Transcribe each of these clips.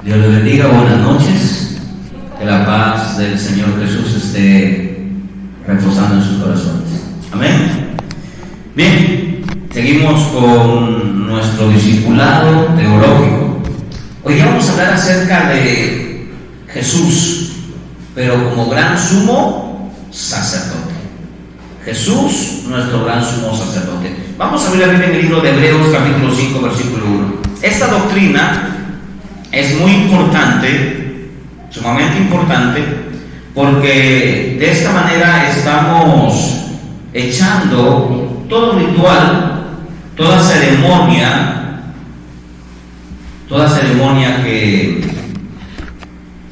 Dios le bendiga, buenas noches. Que la paz del Señor Jesús esté reposando en sus corazones. Amén. Bien, seguimos con nuestro discipulado teológico. Hoy vamos a hablar acerca de Jesús, pero como gran sumo sacerdote. Jesús, nuestro gran sumo sacerdote. Vamos a abrir la Biblia en el libro de Hebreos, capítulo 5, versículo 1. Esta doctrina es muy importante, sumamente importante, porque de esta manera estamos echando todo ritual, toda ceremonia que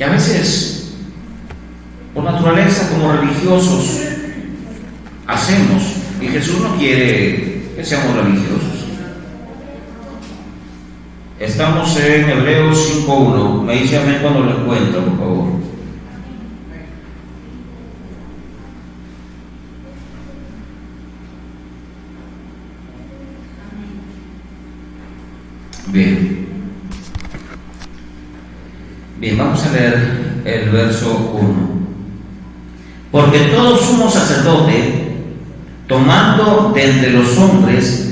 a veces, por naturaleza, como religiosos, hacemos. Y Jesús no quiere que seamos religiosos. Estamos en Hebreos 5.1. Me dice amén cuando lo encuentro, por favor. Bien, vamos a leer el verso 1. Porque todo sumo sacerdote, tomado de entre los hombres,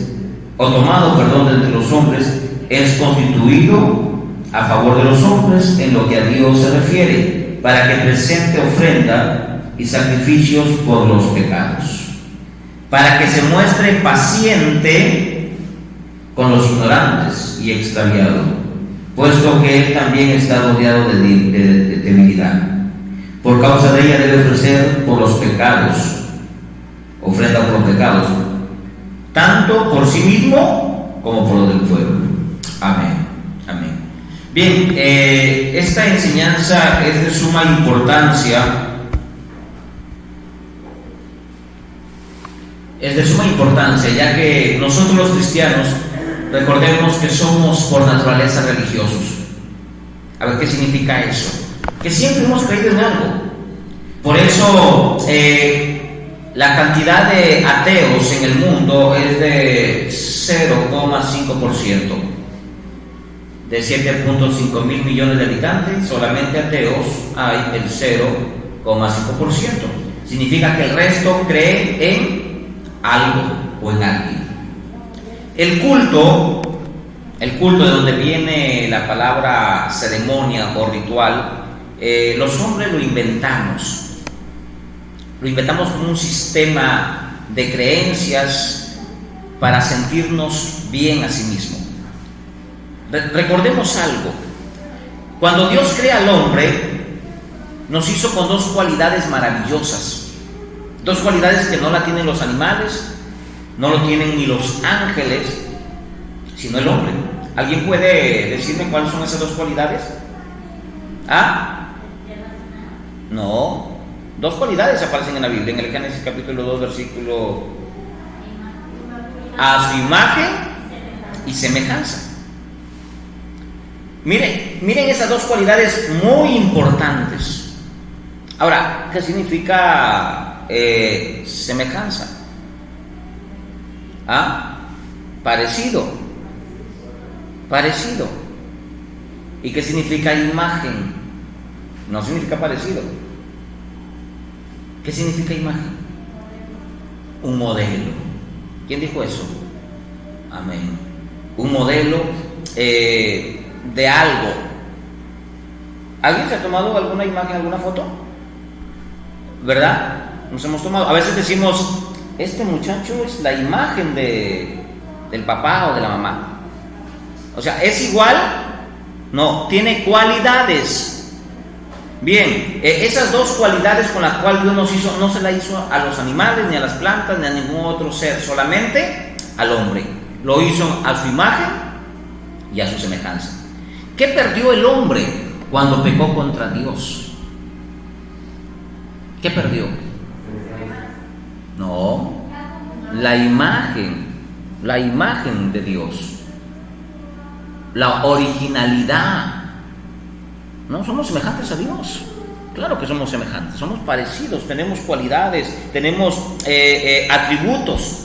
es constituido a favor de los hombres en lo que a Dios se refiere, para que presente ofrenda y sacrificios por los pecados, para que se muestre paciente con los ignorantes y extraviados, puesto que él también está rodeado de debilidad. Por causa de ella debe ofrecer por los pecados, ofrenda por los pecados, tanto por sí mismo como por los del pueblo. Amén. Amén. Bien, esta enseñanza es de suma importancia. Ya que nosotros los cristianos, recordemos que somos por naturaleza religiosos. A ver, ¿qué significa eso? Que siempre hemos creído en algo. Por eso la cantidad de ateos en el mundo es de 0,5%. De 7.5 mil millones de habitantes, solamente ateos hay el 0,5%. Significa que el resto cree en algo o en alguien. El culto de donde viene la palabra ceremonia o ritual, los hombres lo inventamos. Lo inventamos como un sistema de creencias para sentirnos bien a sí mismo. Recordemos algo. Cuando Dios crea al hombre, nos hizo con dos cualidades maravillosas. Dos cualidades que no la tienen los animales, no lo tienen ni los ángeles, sino el hombre. ¿Alguien puede decirme cuáles son esas dos cualidades? ¿Ah? No. Dos cualidades aparecen en la Biblia, en el Génesis capítulo 2, versículo: a su imagen y semejanza. Miren esas dos cualidades muy importantes. Ahora, ¿qué significa semejanza? Parecido. ¿Y qué significa imagen? No significa parecido. ¿Qué significa imagen? Un modelo. ¿Quién dijo eso? Amén. Un modelo de algo. ¿Alguien se ha tomado alguna imagen, alguna foto? ¿Verdad? Nos hemos tomado. A veces decimos, este muchacho es la imagen del papá o de la mamá. O sea, ¿es igual? No, tiene cualidades. Bien, esas dos cualidades con las cuales Dios nos hizo, no se la hizo a los animales, ni a las plantas, ni a ningún otro ser, solamente al hombre. Lo hizo a su imagen y a su semejanza. ¿Qué perdió el hombre cuando pecó contra Dios? ¿Qué perdió? No, la imagen de Dios, la originalidad. No somos semejantes a Dios. Claro que somos semejantes, somos parecidos, tenemos cualidades, tenemos atributos.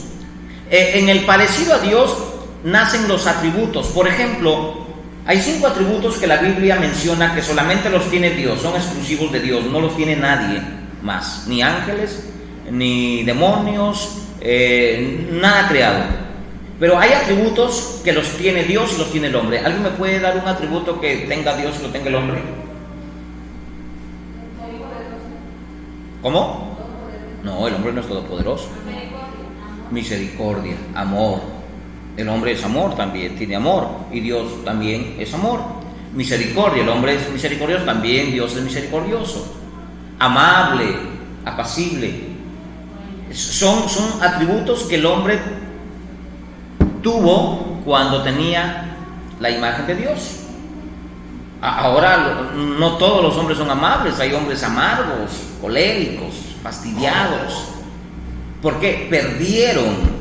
En el parecido a Dios nacen los atributos. Por ejemplo, Hay 5 atributos que la Biblia menciona que solamente los tiene Dios, son exclusivos de Dios, no los tiene nadie más, ni ángeles, ni demonios, nada creado. Pero hay atributos que los tiene Dios y los tiene el hombre. ¿Alguien me puede dar un atributo que tenga Dios y lo tenga el hombre? ¿Cómo? No, el hombre no es todopoderoso. Misericordia, amor. El hombre es amor también, tiene amor, y Dios también es amor. Misericordia, el hombre es misericordioso también, Dios es misericordioso. Amable, apacible. Son atributos que el hombre tuvo cuando tenía la imagen de Dios. Ahora no todos los hombres son amables, hay hombres amargos, coléricos, fastidiados. ¿Por qué? Perdieron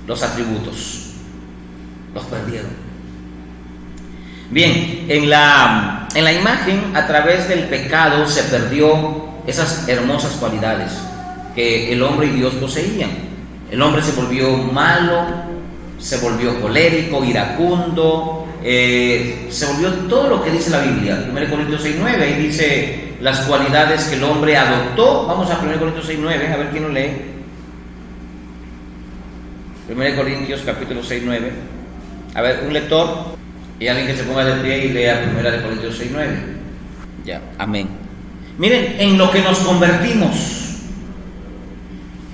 los atributos, los perdieron. Bien, en la imagen, a través del pecado, se perdió esas hermosas cualidades que el hombre y Dios poseían. El hombre se volvió malo, se volvió colérico, iracundo, se volvió todo lo que dice la Biblia. 1 Corintios 6:9, ahí dice las cualidades que el hombre adoptó. Vamos a 1 Corintios 6:9, a ver quién lo lee. 1 Corintios capítulo 6:9. A ver, un lector y alguien que se ponga de pie y lea 1 Corintios 6:9. Ya, amén. Miren, en lo que nos convertimos.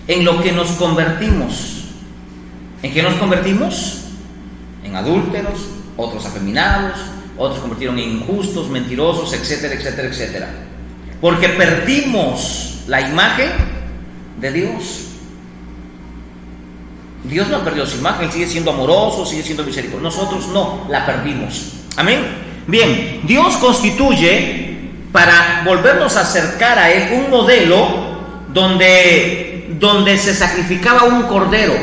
En lo que nos convertimos. ¿En qué nos convertimos? En adúlteros, otros afeminados, otros se convirtieron en injustos, mentirosos, etcétera, etcétera, etcétera. Porque perdimos la imagen de Dios. Dios no perdió su imagen, Él sigue siendo amoroso, sigue siendo misericordioso. Nosotros no, la perdimos. Amén. Bien, Dios constituye, para volvernos a acercar a Él, un modelo donde se sacrificaba un cordero.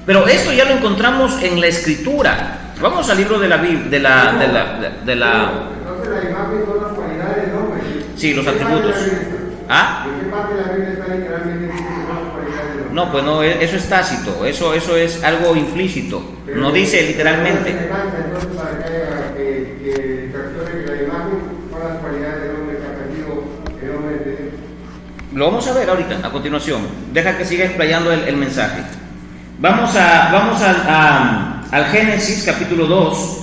Pero esto ya lo encontramos en la Escritura. Vamos al libro de la Biblia, de la. Entonces la imagen son las cualidades del hombre. Sí, los atributos. ¿Ah? ¿En qué parte de la Biblia está literalmente diciendo que son las cualidades del hombre? No, pues no, eso es tácito, eso es algo implícito. Pero no dice literalmente. Entonces, para que capture que la imagen son las cualidades del hombre que ha perdido el hombre de Dios. Lo vamos a ver ahorita, a continuación. Deja que siga explayando el mensaje. Vamos al Génesis capítulo 2,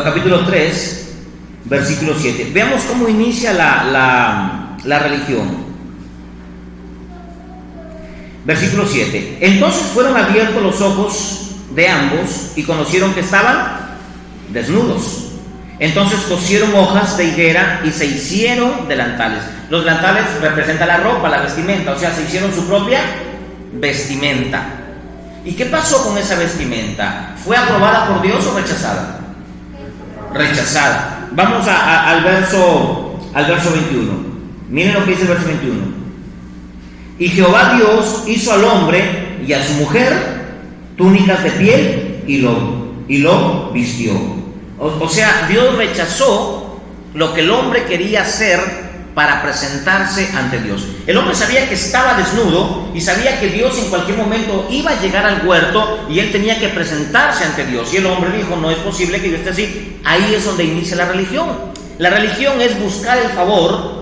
capítulo 3, versículo 7. Veamos cómo inicia la religión. Versículo 7. Entonces fueron abiertos los ojos de ambos y conocieron que estaban desnudos. Entonces cosieron hojas de higuera y se hicieron delantales. Los delantales representan la ropa, la vestimenta, o sea, se hicieron su propia vestimenta. ¿Y qué pasó con esa vestimenta? ¿Fue aprobada por Dios o rechazada? Rechazada. Vamos al verso 21. Miren lo que dice el verso 21. Y Jehová Dios hizo al hombre y a su mujer túnicas de piel y lo vistió. O sea, Dios rechazó lo que el hombre quería hacer para presentarse ante Dios. El hombre sabía que estaba desnudo y sabía que Dios en cualquier momento iba a llegar al huerto y él tenía que presentarse ante Dios. Y el hombre dijo, no es posible que yo esté así. Ahí es donde inicia la religión. La religión es buscar el favor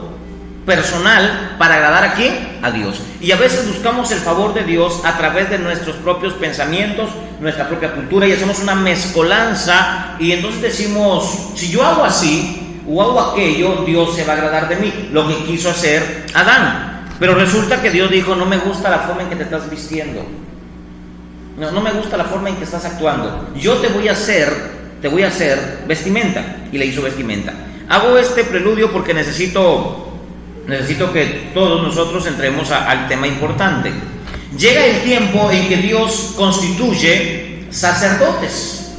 personal para agradar ¿a quién? A Dios. Y a veces buscamos el favor de Dios a través de nuestros propios pensamientos, nuestra propia cultura, y hacemos una mezcolanza y entonces decimos, si yo hago así o hago aquello, Dios se va a agradar de mí, lo que quiso hacer Adán. Pero resulta que Dios dijo, no me gusta la forma en que te estás vistiendo, no me gusta la forma en que estás actuando, yo te voy a hacer vestimenta, y le hizo vestimenta. Hago este preludio porque necesito que todos nosotros entremos al tema importante. Llega el tiempo en que Dios constituye sacerdotes.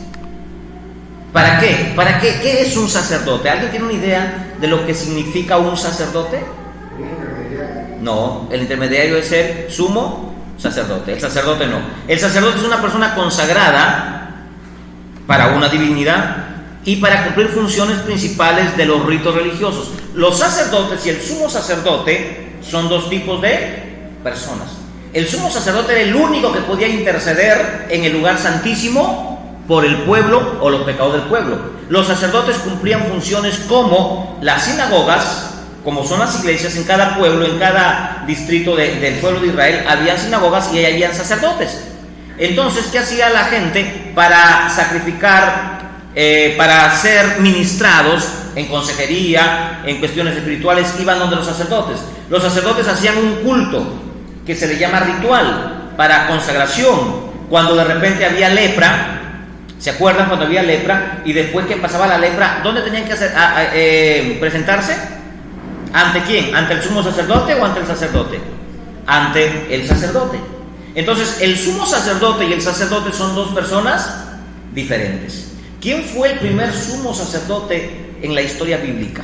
¿Para qué? ¿Para qué? ¿Qué es un sacerdote? ¿Alguien tiene una idea de lo que significa un sacerdote? No, el intermediario es el sumo sacerdote. El sacerdote no. El sacerdote es una persona consagrada para una divinidad y para cumplir funciones principales de los ritos religiosos. Los sacerdotes y el sumo sacerdote son dos tipos de personas. El sumo sacerdote era el único que podía interceder en el lugar santísimo por el pueblo o los pecados del pueblo. Los sacerdotes cumplían funciones como las sinagogas, como son las iglesias. En cada pueblo, en cada distrito del pueblo de Israel, había sinagogas y ahí habían sacerdotes. Entonces, ¿qué hacía la gente para sacrificar, para ser ministrados en consejería, en cuestiones espirituales? Iban donde los sacerdotes. Los sacerdotes hacían un culto que se le llama ritual para consagración. Cuando de repente había lepra, ¿se acuerdan cuando había lepra? Y después que pasaba la lepra, ¿dónde tenían que presentarse? ¿Ante quién? ¿Ante el sumo sacerdote o ante el sacerdote? Ante el sacerdote. Entonces, el sumo sacerdote y el sacerdote son dos personas diferentes. ¿Quién fue el primer sumo sacerdote en la historia bíblica?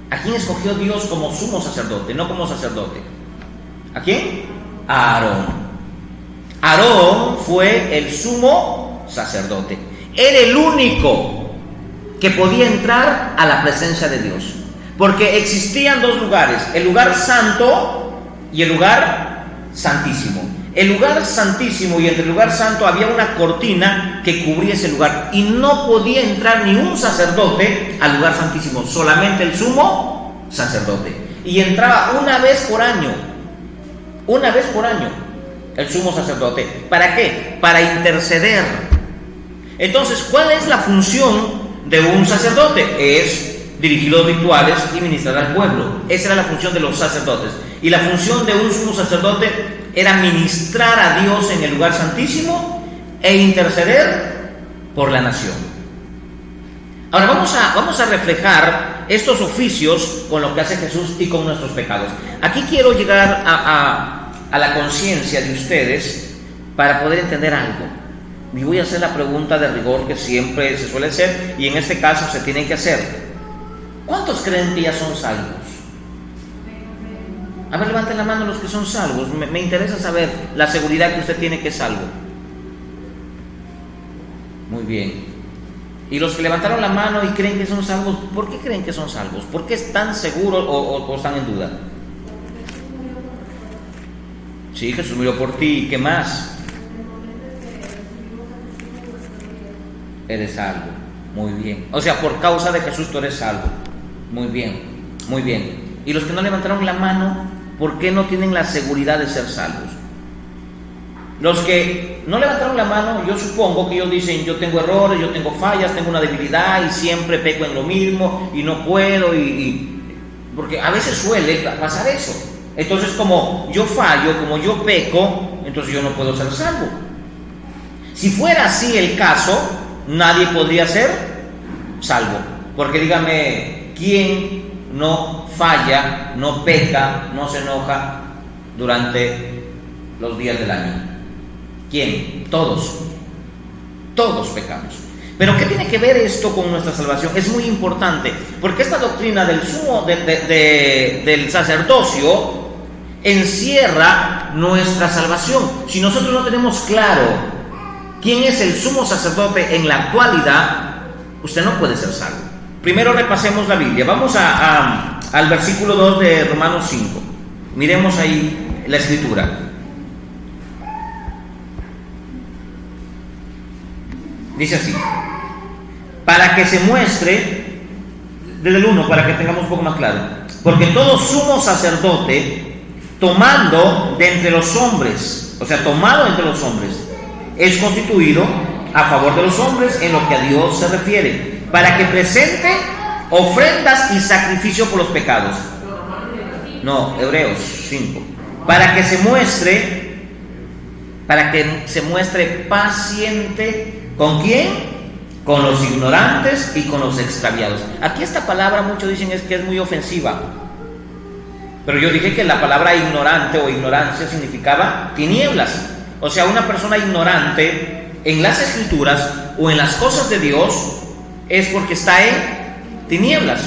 ¿A quién escogió Dios como sumo sacerdote, no como sacerdote? ¿A quién? A Aarón. Aarón fue el sumo sacerdote. Era el único que podía entrar a la presencia de Dios, porque existían dos lugares: el lugar santo y el lugar santísimo. El lugar santísimo y entre el lugar santo había una cortina que cubría ese lugar, y no podía entrar ni un sacerdote al lugar santísimo, solamente el sumo sacerdote. Y entraba una vez por año el sumo sacerdote. ¿Para qué? Para interceder. Entonces, ¿cuál es la función de un sacerdote? Es dirigir los rituales y ministrar al pueblo. Esa era la función de los sacerdotes. Y la función de un sumo sacerdote era ministrar a Dios en el lugar santísimo e interceder por la nación. Ahora vamos a reflejar estos oficios con lo que hace Jesús y con nuestros pecados. Aquí quiero llegar a la conciencia de ustedes para poder entender algo. Y voy a hacer la pregunta de rigor que siempre se suele hacer, y en este caso se tiene que hacer. ¿Cuántos creen que ya son salvos? A ver, levanten la mano los que son salvos. Me interesa saber la seguridad que usted tiene que es salvo. Muy bien. Y los que levantaron la mano y creen que son salvos, ¿por qué creen que son salvos? ¿Por qué están seguros o están en duda? Sí, Jesús murió por ti. ¿Qué más? Eres salvo. Muy bien. O sea, por causa de Jesús tú eres salvo. Muy bien, muy bien. Y los que no levantaron la mano, ¿por qué no tienen la seguridad de ser salvos? Los que no levantaron la mano, yo supongo que ellos dicen: yo tengo errores, yo tengo fallas, tengo una debilidad y siempre peco en lo mismo y no puedo, porque a veces suele pasar eso. Entonces, como yo fallo, como yo peco, entonces yo no puedo ser salvo. Si fuera así el caso, nadie podría ser salvo, porque dígame, ¿quién no falla, no peca, no se enoja durante los días del año? ¿Quién? Todos pecamos. Pero ¿qué tiene que ver esto con nuestra salvación? Es muy importante, porque esta doctrina del del sacerdocio encierra nuestra salvación. Si nosotros no tenemos claro quién es el sumo sacerdote en la actualidad, usted no puede ser salvo. Primero repasemos la Biblia. Vamos al versículo 2 de Romanos 5. Miremos ahí la escritura. Dice así: para que se muestre, desde el 1, para que tengamos un poco más claro, porque todo sumo sacerdote, tomando de entre los hombres, o sea, tomado entre los hombres, es constituido a favor de los hombres en lo que a Dios se refiere, para que presente ofrendas y sacrificio por los pecados. No, Hebreos 5. Para que se muestre paciente. ¿Con quién? Con los ignorantes y con los extraviados. Aquí esta palabra muchos dicen que es muy ofensiva, pero yo dije que la palabra ignorante o ignorancia significaba tinieblas. O sea, una persona ignorante en las escrituras o en las cosas de Dios es porque está en tinieblas.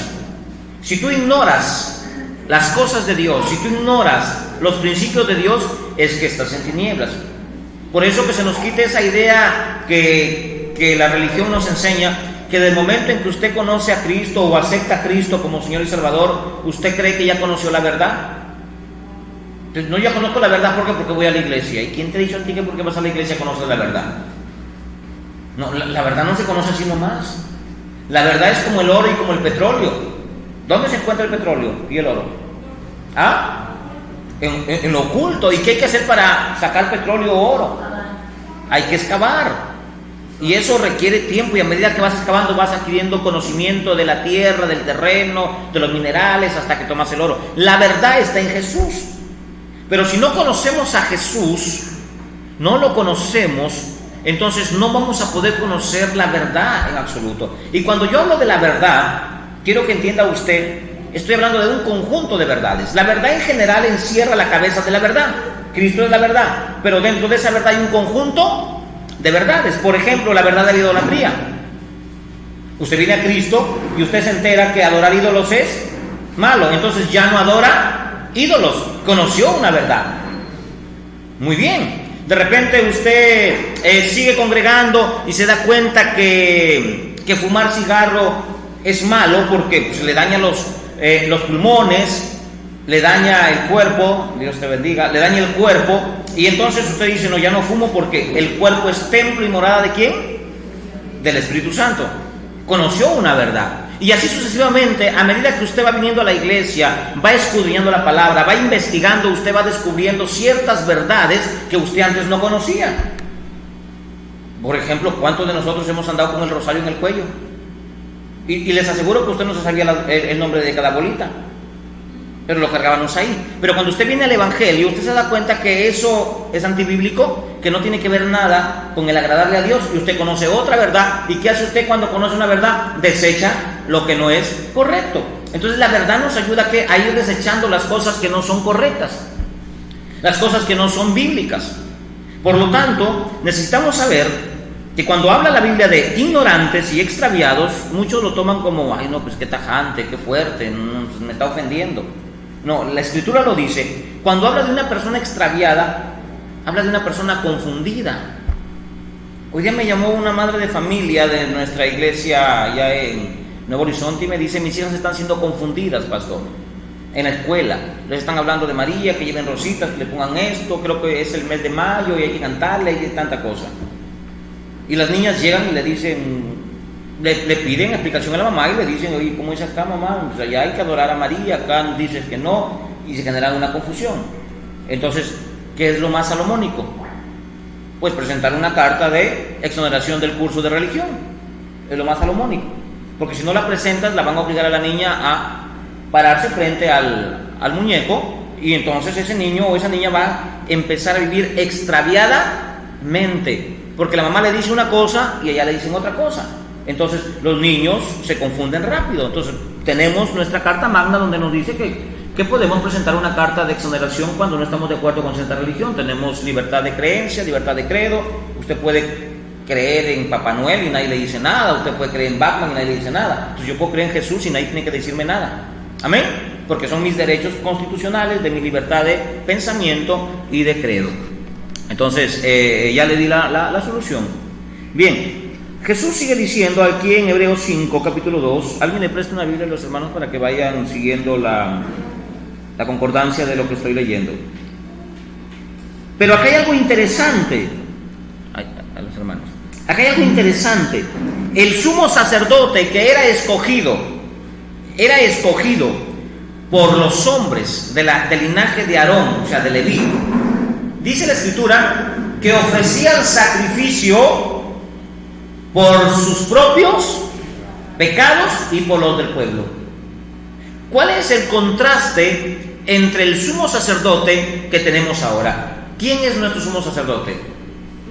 Si tú ignoras las cosas de Dios, si tú ignoras los principios de Dios, es que estás en tinieblas. Por eso que se nos quite esa idea que la religión nos enseña, que del momento en que usted conoce a Cristo o acepta a Cristo como Señor y Salvador, usted cree que ya conoció la verdad. Entonces, no, ya conozco la verdad, ¿por qué? Porque voy a la iglesia. ¿Y quién te ha dicho a ti que porque vas a la iglesia conoces la verdad? No, la verdad no se conoce así nomás. La verdad es como el oro y como el petróleo. ¿Dónde se encuentra el petróleo y el oro? En lo oculto. ¿Y qué hay que hacer para sacar petróleo o oro? Hay que excavar. Y eso requiere tiempo, y a medida que vas excavando vas adquiriendo conocimiento de la tierra, del terreno, de los minerales, hasta que tomas el oro. La verdad está en Jesús. Pero si no conocemos a Jesús, no lo conocemos, entonces no vamos a poder conocer la verdad en absoluto. Y cuando yo hablo de la verdad, quiero que entienda usted, estoy hablando de un conjunto de verdades. La verdad en general encierra la cabeza de la verdad. Cristo es la verdad, pero dentro de esa verdad hay un conjunto de verdades. Por ejemplo, la verdad de la idolatría. Usted viene a Cristo y usted se entera que adorar ídolos es malo, entonces ya no adora ídolos. Conoció una verdad. Muy bien. De repente usted sigue congregando y se da cuenta que fumar cigarro es malo porque pues, le daña los pulmones, le daña el cuerpo, Dios te bendiga, le daña el cuerpo, y entonces usted dice, no, ya no fumo porque el cuerpo es templo y morada ¿de quién? Del Espíritu Santo. Conoció una verdad. Y así sucesivamente, a medida que usted va viniendo a la iglesia, va escudriñando la palabra, va investigando, usted va descubriendo ciertas verdades que usted antes no conocía. Por ejemplo, ¿cuántos de nosotros hemos andado con el rosario en el cuello? Y les aseguro que usted no se sabía el nombre de cada bolita, pero lo cargábamos ahí. Pero cuando usted viene al Evangelio, usted se da cuenta que eso es antibíblico, que no tiene que ver nada con el agradarle a Dios, y usted conoce otra verdad. ¿Y qué hace usted cuando conoce una verdad? Desecha lo que no es correcto. Entonces la verdad nos ayuda a ir desechando las cosas que no son correctas, las cosas que no son bíblicas. Por lo tanto, necesitamos saber que cuando habla la Biblia de ignorantes y extraviados, muchos lo toman como, ay no, pues qué tajante, qué fuerte, no, pues me está ofendiendo. No, la Escritura lo dice. Cuando habla de una persona extraviada, habla de una persona confundida. Hoy día me llamó una madre de familia de nuestra iglesia allá en Nuevo Horizonte y me dice, mis hijas están siendo confundidas, pastor, en la escuela. Les están hablando de María, que lleven rositas, que le pongan esto, creo que es el mes de mayo y hay que cantarle y tanta cosa. Y las niñas llegan y le dicen, le piden explicación a la mamá y le dicen, oye, ¿cómo es acá, mamá? Pues allá hay que adorar a María, acá dices que no, y se genera una confusión. Entonces, ¿qué es lo más salomónico? Pues presentar una carta de exoneración del curso de religión. Es lo más salomónico. Porque si no la presentas, la van a obligar a la niña a pararse frente al muñeco, y entonces ese niño o esa niña va a empezar a vivir extraviadamente, porque la mamá le dice una cosa y a ella le dicen otra cosa. Entonces los niños se confunden rápido. Entonces tenemos nuestra carta magna donde nos dice que podemos presentar una carta de exoneración cuando no estamos de acuerdo con cierta religión. Tenemos libertad de creencia, libertad de credo. Usted puede creer en Papá Noel y nadie le dice nada. Usted puede creer en Batman y nadie le dice nada. Entonces yo puedo creer en Jesús y nadie tiene que decirme nada. Amén. Porque son mis derechos constitucionales, de mi libertad de pensamiento y de credo. Entonces ya le di la solución. Bien, Jesús sigue diciendo aquí en Hebreos 5, capítulo 2. Alguien le presta una Biblia a los hermanos para que vayan siguiendo la concordancia de lo que estoy leyendo. Pero acá hay algo interesante. A los hermanos. Acá hay algo interesante. El sumo sacerdote que era escogido por los hombres del linaje de Aarón, o sea, de Leví. Dice la Escritura que ofrecía el sacrificio por sus propios pecados y por los del pueblo. ¿Cuál es el contraste entre el sumo sacerdote que tenemos ahora? ¿Quién es nuestro sumo sacerdote?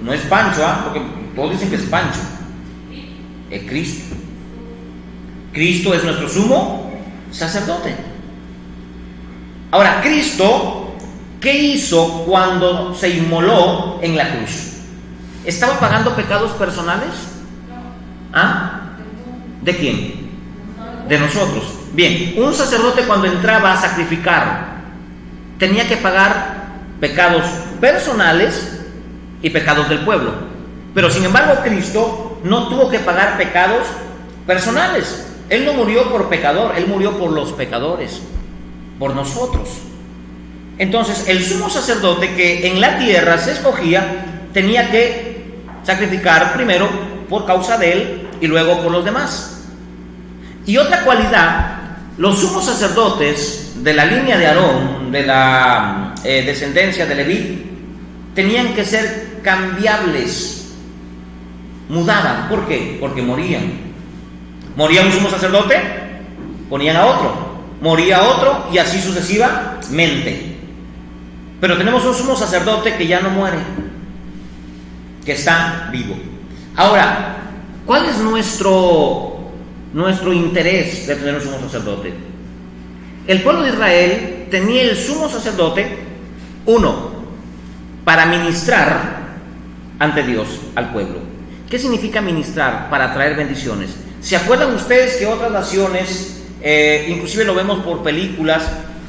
No es Pancho, porque todos dicen que es Pancho. Es Cristo. Cristo es nuestro sumo sacerdote. Ahora, Cristo, ¿qué hizo cuando se inmoló en la cruz? ¿Estaba pagando pecados personales? ¿De quién? De nosotros. Bien, un sacerdote cuando entraba a sacrificar tenía que pagar pecados personales y pecados del pueblo. Pero sin embargo, Cristo no tuvo que pagar pecados personales. Él no murió por pecador, Él murió por los pecadores, por nosotros. Entonces, el sumo sacerdote que en la tierra se escogía tenía que sacrificar primero por causa de él y luego por los demás. Y otra cualidad, los sumos sacerdotes de la línea de Aarón, de la descendencia de Leví, tenían que ser cambiables, mudaban. ¿Por qué? Porque morían. Moría un sumo sacerdote, ponían a otro, moría otro y así sucesivamente. Pero tenemos un sumo sacerdote que ya no muere, que está vivo. Ahora, ¿cuál es nuestro interés de tener un sumo sacerdote? El pueblo de Israel tenía el sumo sacerdote, uno, para ministrar ante Dios al pueblo. ¿Qué significa ministrar? Para traer bendiciones. ¿Se acuerdan ustedes que otras naciones, inclusive lo vemos por películas,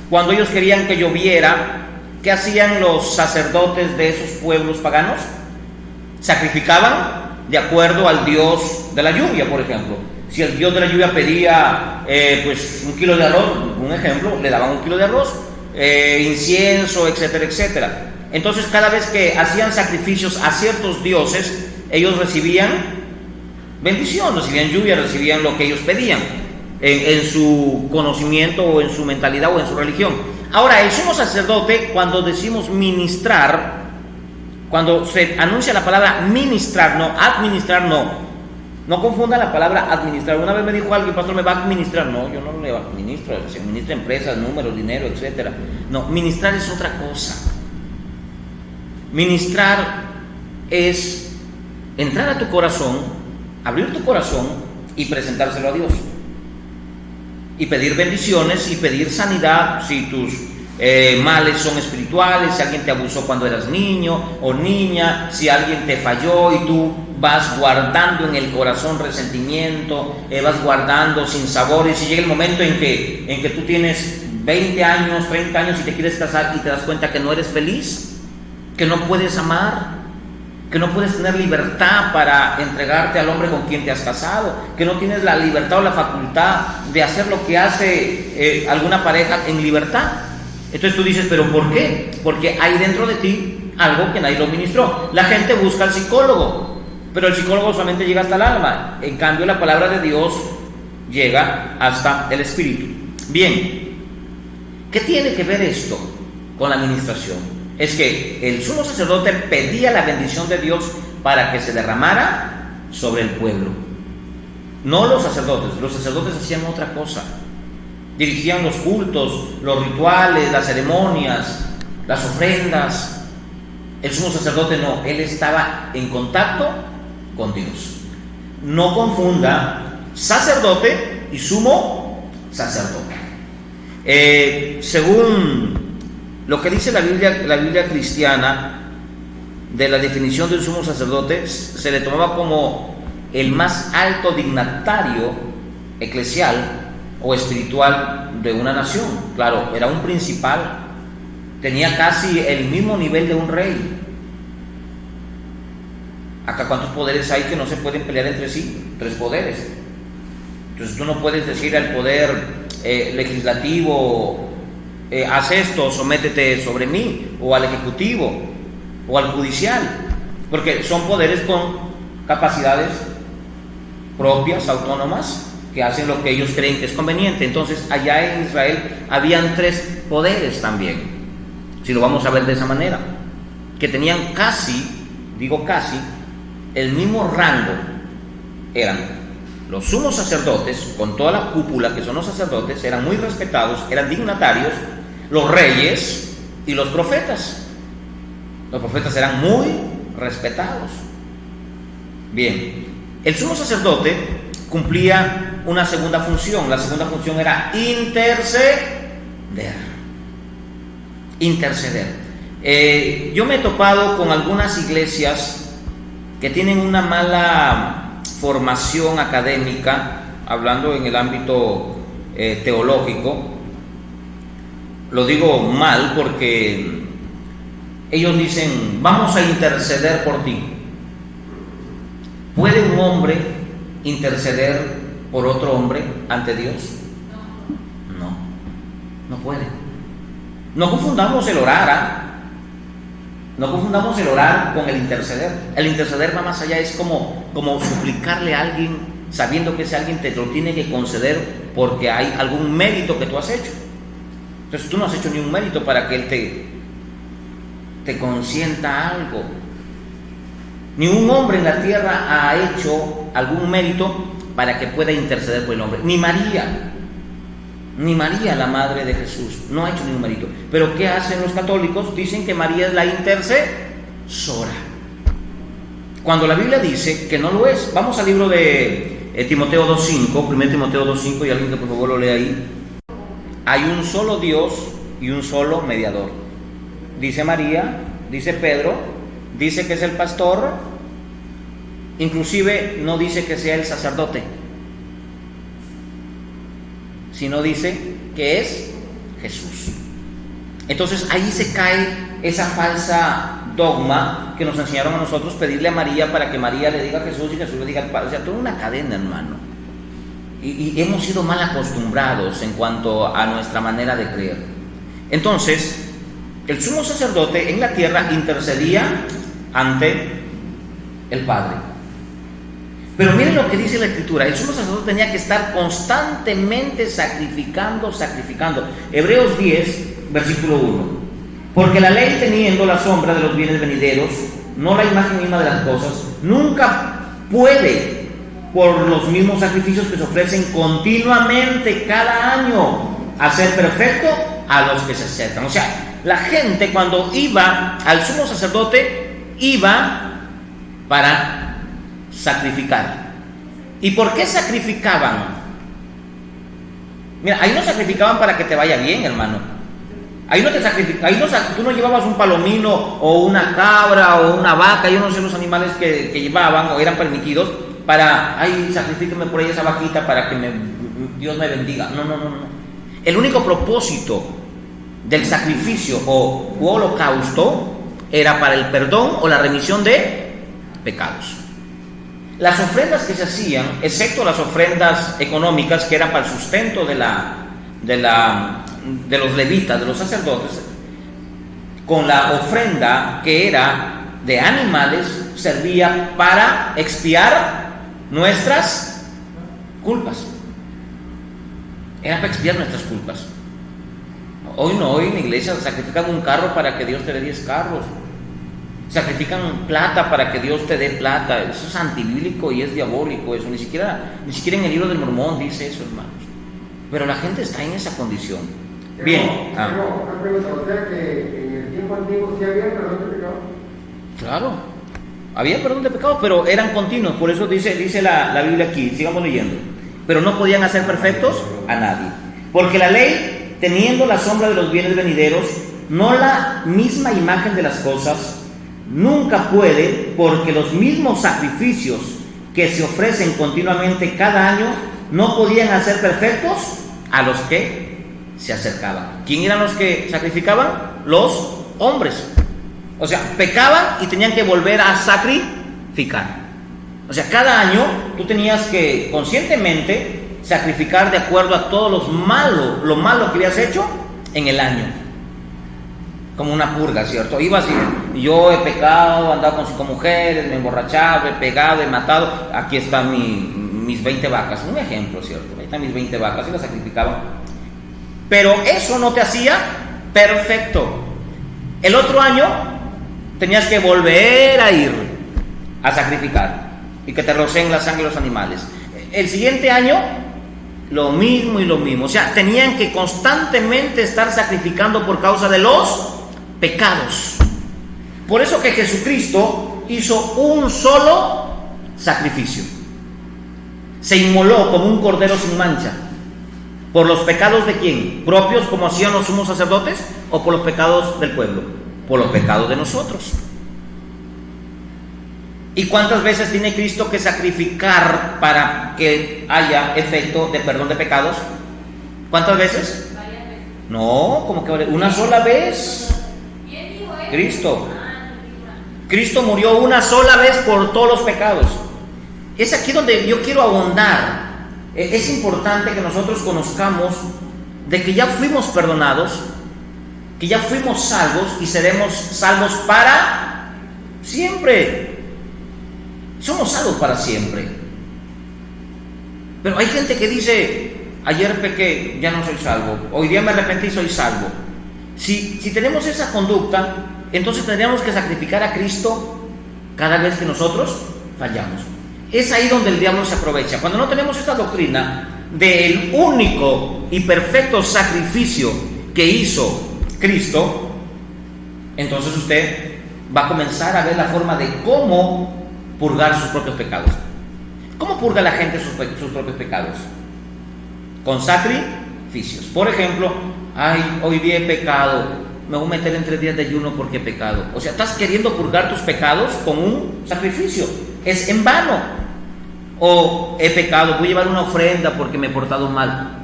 cuando ellos querían que lloviera, ¿qué hacían los sacerdotes de esos pueblos paganos? Sacrificaban de acuerdo al dios de la lluvia, por ejemplo. Si el dios de la lluvia pedía pues 1 kilo de arroz, un ejemplo, le daban 1 kilo de arroz, incienso, etcétera, etcétera. Entonces, cada vez que hacían sacrificios a ciertos dioses, ellos recibían bendición, recibían lluvia, recibían lo que ellos pedían en su conocimiento o en su mentalidad o en su religión. Ahora, el sumo sacerdote, cuando decimos ministrar, cuando se anuncia la palabra ministrar, no administrar, no confunda la palabra administrar. Una vez me dijo alguien, pastor, me va a administrar. No, yo no le administro, se administra empresas, números, dinero, etcétera. No, ministrar es otra cosa. Ministrar es entrar a tu corazón, abrir tu corazón y presentárselo a Dios. Y pedir bendiciones y pedir sanidad si tus males son espirituales, si alguien te abusó cuando eras niño o niña, si alguien te falló y tú vas guardando en el corazón resentimiento, vas guardando sinsabores, y llega el momento en que tú tienes 20 años, 30 años y te quieres casar y te das cuenta que no eres feliz, que no puedes amar, que no puedes tener libertad para entregarte al hombre con quien te has casado, que no tienes la libertad o la facultad de hacer lo que hace alguna pareja en libertad. Entonces tú dices, ¿pero por qué? Porque hay dentro de ti algo que nadie lo ministró. La gente busca al psicólogo, pero el psicólogo solamente llega hasta el alma. En cambio, la palabra de Dios llega hasta el espíritu. Bien, ¿qué tiene que ver esto con la administración? Es que el sumo sacerdote pedía la bendición de Dios para que se derramara sobre el pueblo. No los sacerdotes hacían otra cosa. Dirigían los cultos, los rituales, las ceremonias, las ofrendas. El sumo sacerdote no, él estaba en contacto con Dios. No confunda sacerdote y sumo sacerdote. Según lo que dice la Biblia cristiana, de la definición del sumo sacerdote, se le tomaba como el más alto dignatario eclesial o espiritual de una nación. Claro, era un principal, tenía casi el mismo nivel de un rey. Acá, ¿cuántos poderes hay que no se pueden pelear entre sí? 3 poderes. Entonces tú no puedes decir al poder legislativo, haz esto, sométete sobre mí, o al ejecutivo, o al judicial, porque son poderes con capacidades propias, autónomas, que hacen lo que ellos creen que es conveniente. Entonces, allá en Israel habían 3 poderes también, si lo vamos a ver de esa manera, que tenían casi el mismo rango. Eran los sumos sacerdotes, con toda la cúpula que son los sacerdotes, eran muy respetados, eran dignatarios, los reyes y los profetas. Los profetas eran muy respetados. Bien, el sumo sacerdote cumplía una segunda función. La segunda función era interceder. Yo me he topado con algunas iglesias que tienen una mala formación académica, hablando en el ámbito teológico. Lo digo mal porque ellos dicen, vamos a interceder por ti. ¿Puede un hombre interceder por otro hombre ante Dios? No puede. No confundamos el orar No confundamos el orar con el interceder. El interceder va más allá, es como suplicarle a alguien, sabiendo que ese alguien te lo tiene que conceder porque hay algún mérito que tú has hecho. Entonces tú no has hecho ni un mérito para que Él te consienta algo. Ni un hombre en la tierra ha hecho algún mérito para que pueda interceder por el hombre. Ni María, la madre de Jesús, no ha hecho ningún mérito. Pero ¿qué hacen los católicos? Dicen que María es la intercesora, cuando la Biblia dice que no lo es. Vamos al libro de Timoteo 2.5, 1 Timoteo 2.5, y alguien que por favor lo lea ahí. Hay un solo Dios y un solo mediador. Dice María, dice Pedro, dice que es el pastor, inclusive no dice que sea el sacerdote, sino dice que es Jesús. Entonces ahí se cae esa falsa dogma que nos enseñaron a nosotros, pedirle a María para que María le diga a Jesús y Jesús le diga al Padre. O sea, toda una cadena, hermano. Y hemos sido mal acostumbrados en cuanto a nuestra manera de creer. Entonces, el sumo sacerdote en la tierra intercedía ante el Padre. Pero miren lo que dice la Escritura: el sumo sacerdote tenía que estar constantemente sacrificando. Hebreos 10, versículo 1. Porque la ley, teniendo la sombra de los bienes venideros, no la imagen misma de las cosas, nunca puede, por los mismos sacrificios que se ofrecen continuamente cada año, hacer perfecto a los que se acercan. O sea, la gente cuando iba al sumo sacerdote, iba para sacrificar. ¿Y por qué sacrificaban? Mira, ahí no sacrificaban para que te vaya bien, hermano. Ahí no te sacrificaban, tú no llevabas un palomino o una cabra o una vaca, yo no sé los animales que llevaban o eran permitidos para, ay, sacrifíqueme por ahí esa vaquita para que Dios me bendiga. No. El único propósito del sacrificio o holocausto era para el perdón o la remisión de pecados. Las ofrendas que se hacían, excepto las ofrendas económicas que eran para el sustento de los levitas, de los sacerdotes, con la ofrenda que era de animales, servía para expiar nuestras culpas. Era para expiar nuestras culpas. Hoy no, hoy en la iglesia sacrifican un carro para que Dios te dé 10 carros. Sacrifican plata para que Dios te dé plata. Eso es antibíblico y es diabólico. Eso ni siquiera en el libro del Mormón dice eso, hermanos. Pero la gente está en esa condición. Bien. Una pregunta, o sea que en el tiempo antiguo sí había perdón de pecado. Claro, había perdón de pecados, pero eran continuos. Por eso dice la Biblia aquí, sigamos leyendo. Pero no podían hacer perfectos a nadie. Porque la ley, teniendo la sombra de los bienes venideros, no la misma imagen de las cosas, nunca puede, porque los mismos sacrificios que se ofrecen continuamente cada año no podían hacer perfectos a los que se acercaban. ¿Quién eran los que sacrificaban? Los hombres. O sea, pecaban y tenían que volver a sacrificar. O sea, cada año tú tenías que conscientemente sacrificar de acuerdo a todo lo malo que habías hecho en el año. Como una purga, ¿cierto? Ibas y yo he pecado, he andado con 5 mujeres, me he emborrachado, he pegado, he matado. Aquí están mis 20 vacas. Un ejemplo, ¿cierto? Ahí están mis 20 vacas y las sacrificaban. Pero eso no te hacía perfecto. El otro año tenías que volver a ir a sacrificar y que te roceen la sangre de los animales. El siguiente año, lo mismo y lo mismo. O sea, tenían que constantemente estar sacrificando por causa de los pecados. Por eso que Jesucristo hizo un solo sacrificio. Se inmoló como un cordero sin mancha. ¿Por los pecados de quién? ¿Propios como hacían los sumos sacerdotes? ¿O por los pecados del pueblo? Por los pecados de nosotros. ¿Y cuántas veces tiene Cristo que sacrificar para que haya efecto de perdón de pecados? ¿Cuántas veces? No, como que una sola vez. Cristo murió una sola vez por todos los pecados. Es aquí donde yo quiero ahondar. Es importante que nosotros conozcamos de que ya fuimos perdonados que ya fuimos salvos y seremos salvos para siempre. Somos salvos para siempre. Pero hay gente que dice: ayer pequé, ya no soy salvo, hoy día me arrepentí, soy salvo. Si tenemos esa conducta, entonces tendríamos que sacrificar a Cristo cada vez que nosotros fallamos. Es ahí donde el diablo se aprovecha. Cuando no tenemos esta doctrina del único y perfecto sacrificio que hizo Cristo, entonces usted va a comenzar a ver la forma de cómo purgar sus propios pecados. ¿Cómo purga la gente sus propios pecados? Con sacrificios. Por ejemplo: ay, hoy día he pecado, me voy a meter en 3 días de ayuno porque he pecado. O sea, estás queriendo purgar tus pecados con un sacrificio. Es en vano. O he pecado, voy a llevar una ofrenda porque me he portado mal.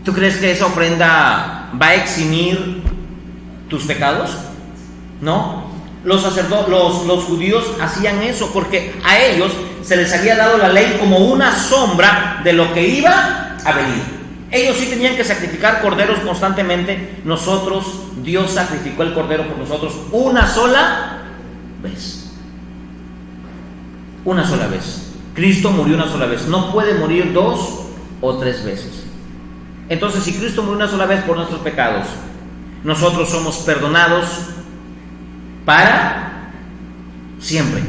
¿Tú crees que esa ofrenda va a eximir tus pecados? No. Los sacerdotes, los judíos hacían eso porque a ellos se les había dado la ley como una sombra de lo que iba a venir. Ellos sí tenían que sacrificar corderos constantemente. Nosotros, Dios sacrificó el cordero por nosotros una sola vez. Una sola vez. Cristo murió una sola vez. No puede morir 2 o 3 veces. Entonces, si Cristo murió una sola vez por nuestros pecados, nosotros somos perdonados para siempre.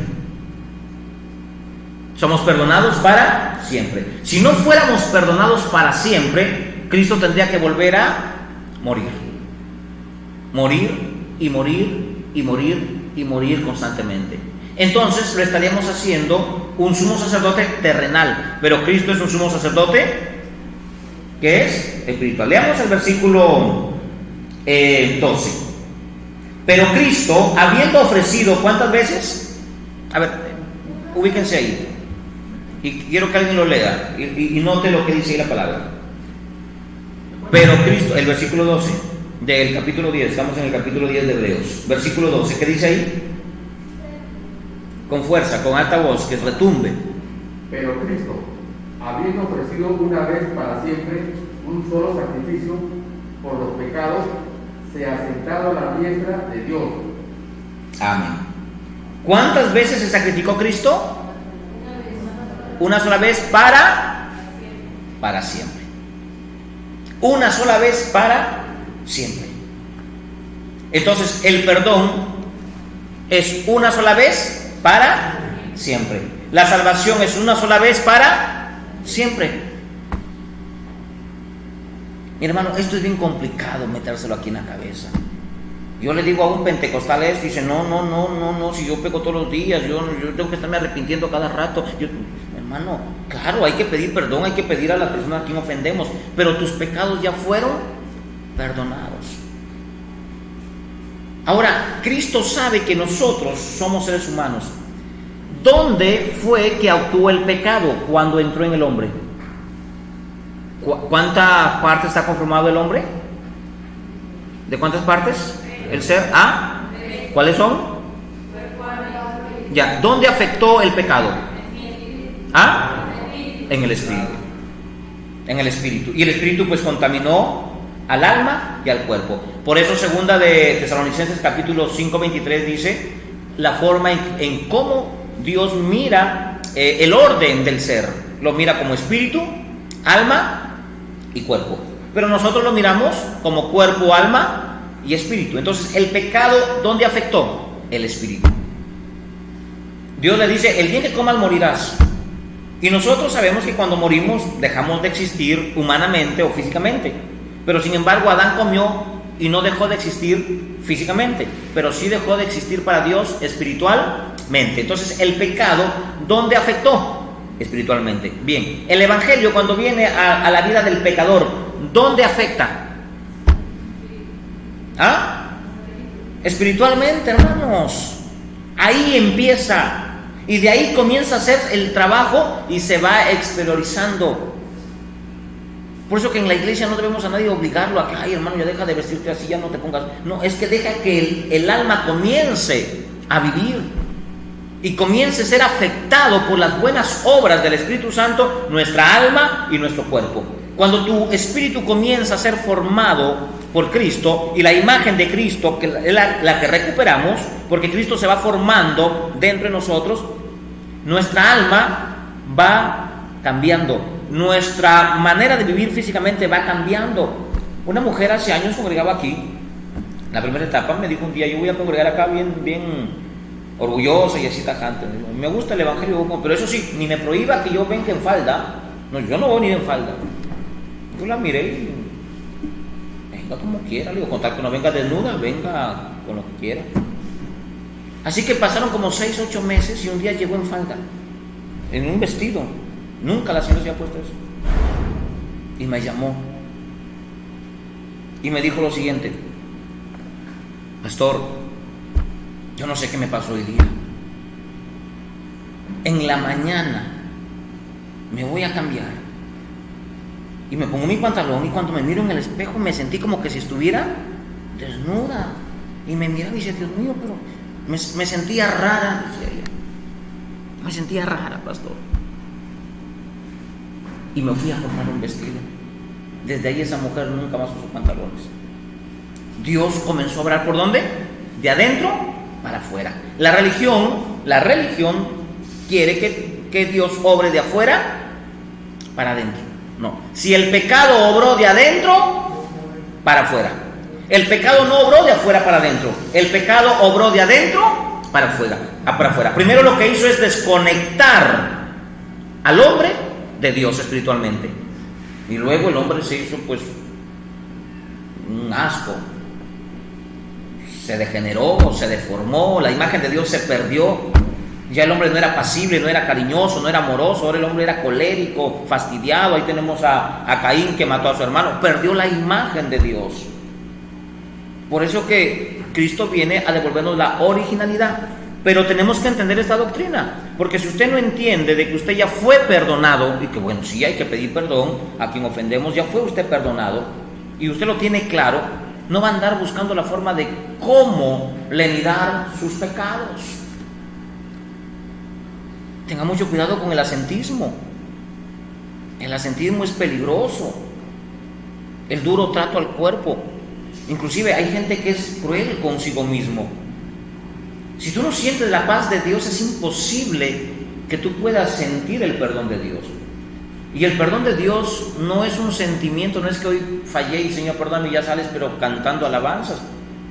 Somos perdonados para siempre. Si no fuéramos perdonados para siempre, Cristo tendría que volver a morir. Morir y morir y morir y morir constantemente. Entonces lo estaríamos haciendo un sumo sacerdote terrenal, pero Cristo es un sumo sacerdote que es espiritual. Leamos el versículo 12. Pero Cristo, habiendo ofrecido, ¿cuántas veces? A ver, ubíquense ahí. Y quiero que alguien lo lea y note lo que dice ahí la palabra. Pero Cristo, el versículo 12 del capítulo 10, estamos en el capítulo 10 de Hebreos. Versículo 12, ¿qué dice ahí? Con fuerza, con alta voz, que retumbe. Pero Cristo, habiendo ofrecido una vez para siempre un solo sacrificio por los pecados, se ha sentado a la diestra de Dios. Amén. ¿Cuántas veces se sacrificó Cristo? Una sola vez para siempre. Una sola vez para siempre. Entonces, el perdón es una sola vez para siempre. La salvación es una sola vez para siempre. Mi hermano, esto es bien complicado metérselo aquí en la cabeza. Yo le digo a un pentecostal esto y dice: no, si yo peco todos los días, yo tengo que estarme arrepintiendo cada rato. Hermano, claro, hay que pedir perdón, hay que pedir a la persona a quien ofendemos, pero tus pecados ya fueron perdonados. Ahora, Cristo sabe que nosotros somos seres humanos. ¿Dónde fue que actuó el pecado cuando entró en el hombre? ¿Cuánta parte está conformado el hombre? ¿De cuántas partes? El ser. ¿Cuáles son? Ya. ¿Dónde afectó el pecado? En el espíritu. En el espíritu. Y el espíritu pues contaminó al alma y al cuerpo. Por eso segunda de Tesalonicenses capítulo 5:23 dice la forma en cómo Dios mira el orden del ser. Lo mira como espíritu, alma y cuerpo. Pero nosotros lo miramos como cuerpo, alma y espíritu. Entonces, el pecado, ¿dónde afectó? El espíritu. Dios le dice: el día que comas morirás. Y nosotros sabemos que cuando morimos dejamos de existir humanamente o físicamente. Pero sin embargo, Adán comió y no dejó de existir físicamente, pero sí dejó de existir para Dios espiritualmente. Entonces, el pecado, ¿dónde afectó? Espiritualmente. Bien, el evangelio, cuando viene a la vida del pecador, ¿dónde afecta? Espiritualmente, hermanos. Ahí empieza. Y de ahí comienza a hacer el trabajo y se va exteriorizando. Por eso que en la iglesia no debemos a nadie obligarlo a que: ay, hermano, ya deja de vestirte así, ya no te pongas. No, es que deja que el alma comience a vivir y comience a ser afectado por las buenas obras del Espíritu Santo, nuestra alma y nuestro cuerpo. Cuando tu espíritu comienza a ser formado por Cristo, y la imagen de Cristo, que es la que recuperamos, porque Cristo se va formando dentro de nosotros, nuestra alma va cambiando, nuestra manera de vivir físicamente va cambiando. Una mujer hace años congregaba aquí, la primera etapa me dijo un día: yo voy a congregar acá bien orgullosa y así tajante. Me gusta el evangelio, pero eso sí, ni me prohíba que yo venga en falda. No, yo no voy ni en falda. Yo la miré y venga como quiera, le digo, contar que no venga desnuda, venga con lo que quiera. Así que pasaron como 6 u 8 meses y un día llegó en falda, en un vestido. Nunca la señora se había puesto eso. Y me llamó y me dijo lo siguiente: pastor, yo no sé qué me pasó hoy día. En la mañana me voy a cambiar y me pongo mi pantalón, y cuando me miro en el espejo me sentí como que si estuviera desnuda. Y me miraba y decía: Dios mío, pero me sentía rara, decía ella. Me sentía rara, pastor. Y me fui a comprar un vestido. Desde ahí esa mujer nunca más usó pantalones. Dios comenzó a obrar, ¿por dónde? De adentro para afuera. La religión quiere que Dios obre de afuera para adentro. No. Si el pecado obró de adentro para afuera. El pecado no obró de afuera para adentro. El pecado obró de adentro para afuera. Primero lo que hizo es desconectar al hombre de Dios espiritualmente. Y luego el hombre se hizo pues un asco. Se degeneró, se deformó, la imagen de Dios se perdió. Ya el hombre no era pasible, no era cariñoso, no era amoroso. Ahora el hombre era colérico, fastidiado. Ahí tenemos a Caín, que mató a su hermano. Perdió la imagen de Dios. Por eso que Cristo viene a devolvernos la originalidad. Pero tenemos que entender esta doctrina, porque si usted no entiende de que usted ya fue perdonado, y que bueno, sí hay que pedir perdón a quien ofendemos, ya fue usted perdonado, y usted lo tiene claro, no va a andar buscando la forma de cómo lenidar sus pecados. Tenga mucho cuidado con el asentismo. El asentismo es peligroso. El duro trato al cuerpo. Inclusive hay gente que es cruel consigo mismo. Si tú no sientes la paz de Dios, es imposible que tú puedas sentir el perdón de Dios. Y el perdón de Dios no es un sentimiento, no es que hoy fallé y Señor perdóname y ya sales pero cantando alabanzas.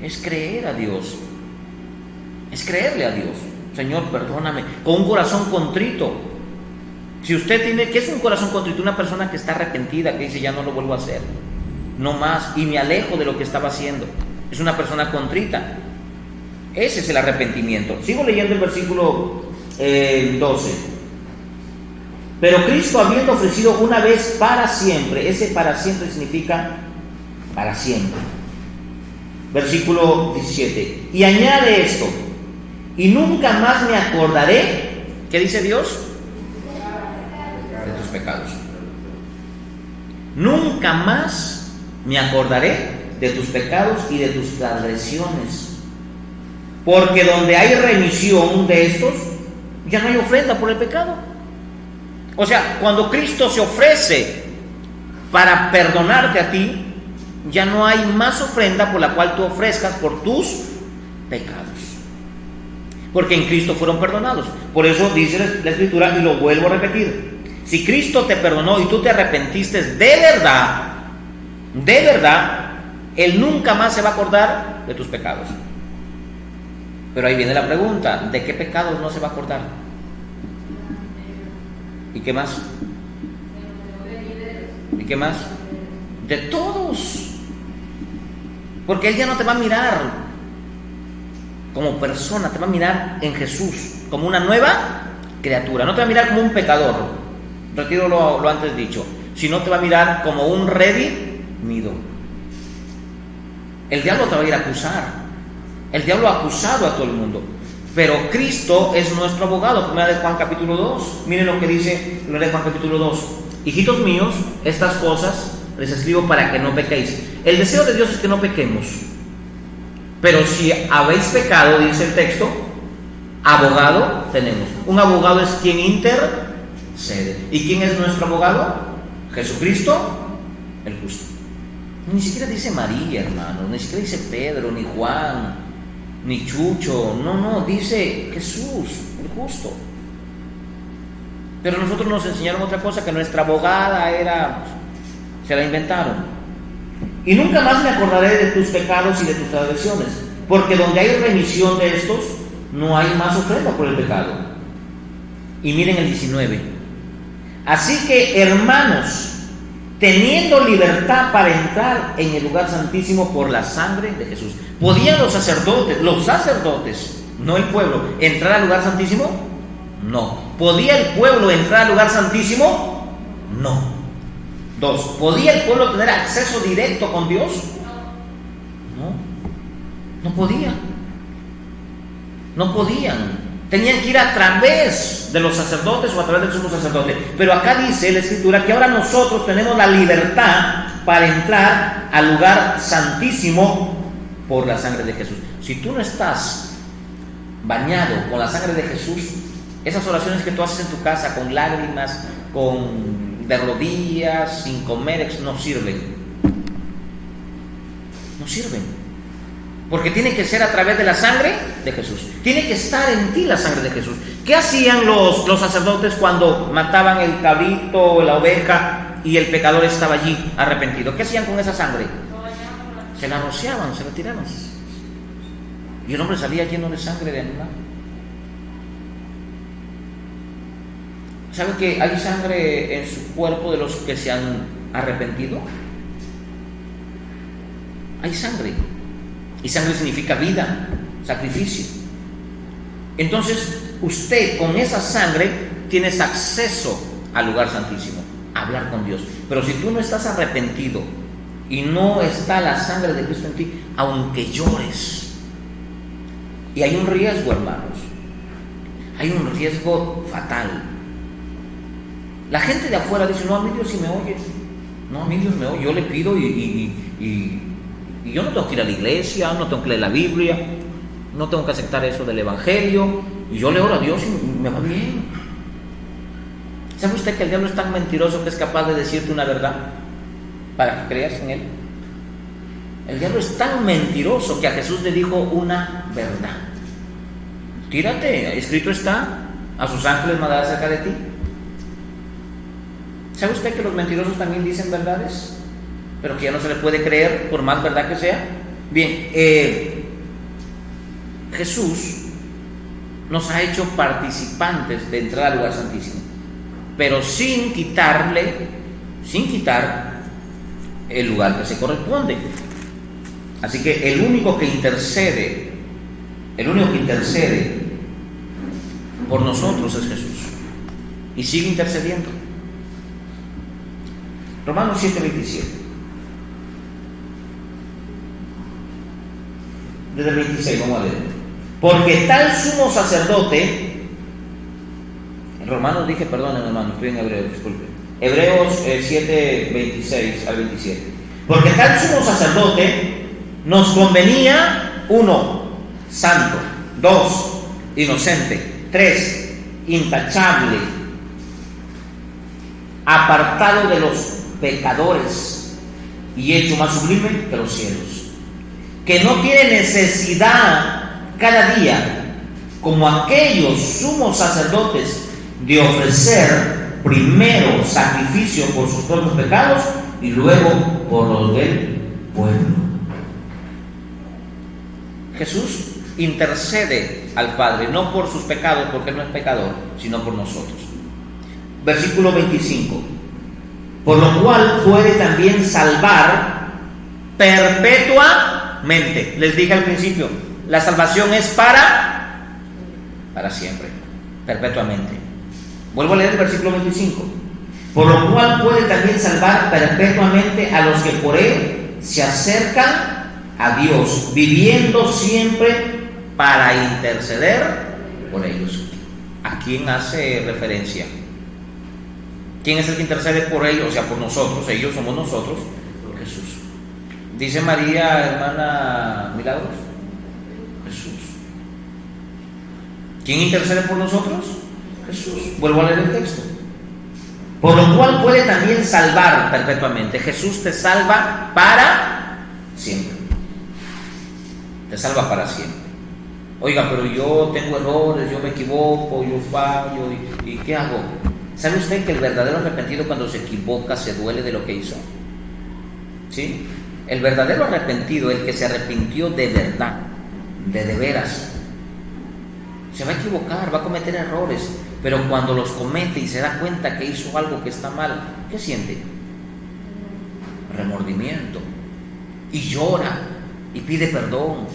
Es creer a Dios. Es creerle a Dios. Señor, perdóname, con un corazón contrito. Si usted tiene, ¿qué es un corazón contrito? Una persona que está arrepentida, que dice: ya no lo vuelvo a hacer, no más, y me alejo de lo que estaba haciendo. Es una persona contrita. Ese es el arrepentimiento. Sigo leyendo el versículo 12. Pero Cristo, habiendo ofrecido una vez para siempre, ese para siempre significa para siempre. Versículo 17. Y añade esto: y nunca más me acordaré, ¿qué dice Dios? De tus pecados. Nunca más me acordaré de tus pecados y de tus transgresiones. Porque donde hay remisión de estos, ya no hay ofrenda por el pecado. O sea, cuando Cristo se ofrece para perdonarte a ti, ya no hay más ofrenda por la cual tú ofrezcas por tus pecados. Porque en Cristo fueron perdonados. Por eso dice la Escritura, y lo vuelvo a repetir: si Cristo te perdonó y tú te arrepentiste de verdad, Él nunca más se va a acordar de tus pecados. Pero ahí viene la pregunta: ¿de qué pecados no se va a acordar? ¿Y qué más? ¿Y qué más? De todos. Porque Él ya no te va a mirar como persona, te va a mirar en Jesús, como una nueva criatura. No te va a mirar como un pecador, retiro lo antes dicho, sino te va a mirar como un redimido. El diablo te va a ir a acusar. El diablo ha acusado a todo el mundo, pero Cristo es nuestro abogado. Primera de Juan capítulo 2. Miren lo que dice Primera de Juan capítulo 2. Hijitos míos, estas cosas les escribo para que no pequéis. El deseo de Dios es que no pequemos. Pero si habéis pecado, dice el texto, abogado tenemos. Un abogado es quien intercede. ¿Y quién es nuestro abogado? Jesucristo, el justo. Ni siquiera dice María, hermano, ni siquiera dice Pedro, ni Juan, ni Chucho. No, dice Jesús, el justo. Pero nosotros nos enseñaron otra cosa, que nuestra abogada se la inventaron. Y nunca más me acordaré de tus pecados y de tus transgresiones, porque donde hay remisión de estos, no hay más ofrenda por el pecado. Y miren el 19. Así que, hermanos, teniendo libertad para entrar en el lugar santísimo por la sangre de Jesús. ¿Podían los sacerdotes, no el pueblo, entrar al lugar santísimo? No. ¿Podía el pueblo entrar al lugar santísimo? No. 2. ¿Podía el pueblo tener acceso directo con Dios? No podía. No podían. Tenían que ir a través de los sacerdotes o a través del sumo sacerdote. Pero acá dice la Escritura que ahora nosotros tenemos la libertad para entrar al lugar santísimo por la sangre de Jesús. Si tú no estás bañado con la sangre de Jesús, esas oraciones que tú haces en tu casa con lágrimas, de rodillas, sin comer, no sirven. No sirven. Porque tiene que ser a través de la sangre de Jesús. Tiene que estar en ti la sangre de Jesús. ¿Qué hacían los sacerdotes cuando mataban el cabrito o la oveja y el pecador estaba allí arrepentido? ¿Qué hacían con esa sangre? Se la rociaban, se la tiraban. Y el hombre salía lleno de sangre de animal. ¿Sabe que hay sangre en su cuerpo de los que se han arrepentido? Hay sangre. Y sangre significa vida, sacrificio. Entonces, usted con esa sangre tienes acceso al lugar santísimo, a hablar con Dios. Pero si tú no estás arrepentido y no está la sangre de Cristo en ti, aunque llores, y hay un riesgo, hermanos, hay un riesgo fatal. La gente de afuera dice: no, a mí Dios sí me oye. No, a mí Dios me oye. Yo le pido y yo no tengo que ir a la iglesia, no tengo que leer la Biblia, no tengo que aceptar eso del Evangelio, y yo le oro a Dios y me va bien. ¿Sabe usted que el diablo es tan mentiroso que es capaz de decirte una verdad para que creas en él? El diablo es tan mentiroso que a Jesús le dijo una verdad: tírate, escrito está, a sus ángeles mandará cerca de ti. ¿Sabe usted que los mentirosos también dicen verdades, pero que ya no se le puede creer por más verdad que sea? Bien, Jesús nos ha hecho participantes de entrar al lugar santísimo, pero sin quitar el lugar que se corresponde. Así que el único que intercede por nosotros es Jesús, y sigue intercediendo. Romanos 7:27. Desde el 26, vamos a leer. Porque tal sumo sacerdote, en Romanos dije, perdón, hermano, estoy en Hebreos, disculpe. Hebreos 7:26 al 27. Porque tal sumo sacerdote nos convenía: 1, santo; 2, inocente; 3, intachable, apartado de los pecadores y hecho más sublime que los cielos, que no tiene necesidad cada día, como aquellos sumos sacerdotes, de ofrecer primero sacrificio por sus propios pecados y luego por los del pueblo. Jesús intercede al Padre, no por sus pecados, porque Él no es pecador, sino por nosotros. Versículo 25. Por lo cual puede también salvar perpetuamente. Les dije al principio, la salvación es para siempre, perpetuamente. Vuelvo a leer el versículo 25. Por lo cual puede también salvar perpetuamente a los que por Él se acercan a Dios, viviendo siempre para interceder por ellos. ¿A quién hace referencia? ¿Quién es el que intercede por ellos? O sea, por nosotros. Ellos somos nosotros. Jesús. Dice María, hermana Milagros: Jesús. ¿Quién intercede por nosotros? Jesús. Vuelvo a leer el texto. por lo cual puede también salvar perpetuamente. Jesús te salva para siempre. Te salva para siempre. Oiga, pero yo tengo errores, yo me equivoco, yo fallo, ¿y qué hago? ¿Sabe usted que el verdadero arrepentido cuando se equivoca se duele de lo que hizo? ¿Sí? El verdadero arrepentido, el que se arrepintió de verdad, de veras, se va a equivocar, va a cometer errores, pero cuando los comete y se da cuenta que hizo algo que está mal, ¿qué siente? Remordimiento, y llora y pide perdón.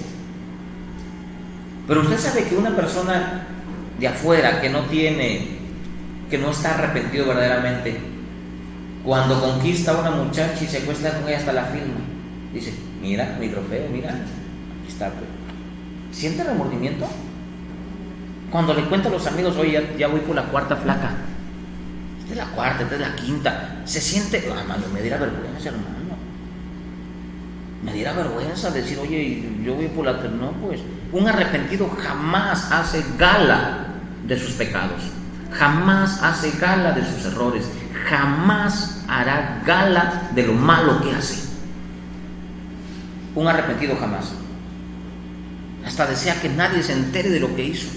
Pero usted sabe que una persona de afuera que no está arrepentido verdaderamente, cuando conquista a una muchacha y se acuesta con ella hasta la firma, dice: mira mi trofeo, mira, aquí está. ¿Siente remordimiento? Cuando le cuenta a los amigos: oye, ya voy por la cuarta flaca, esta es la cuarta, esta es la quinta, se siente, mano, me diera vergüenza, hermano, me diera vergüenza decir: oye, yo voy por la... No, pues, un arrepentido jamás hace gala de sus pecados, jamás hace gala de sus errores, jamás hará gala de lo malo que hace. Un arrepentido jamás. Hasta desea que nadie se entere de lo que hizo,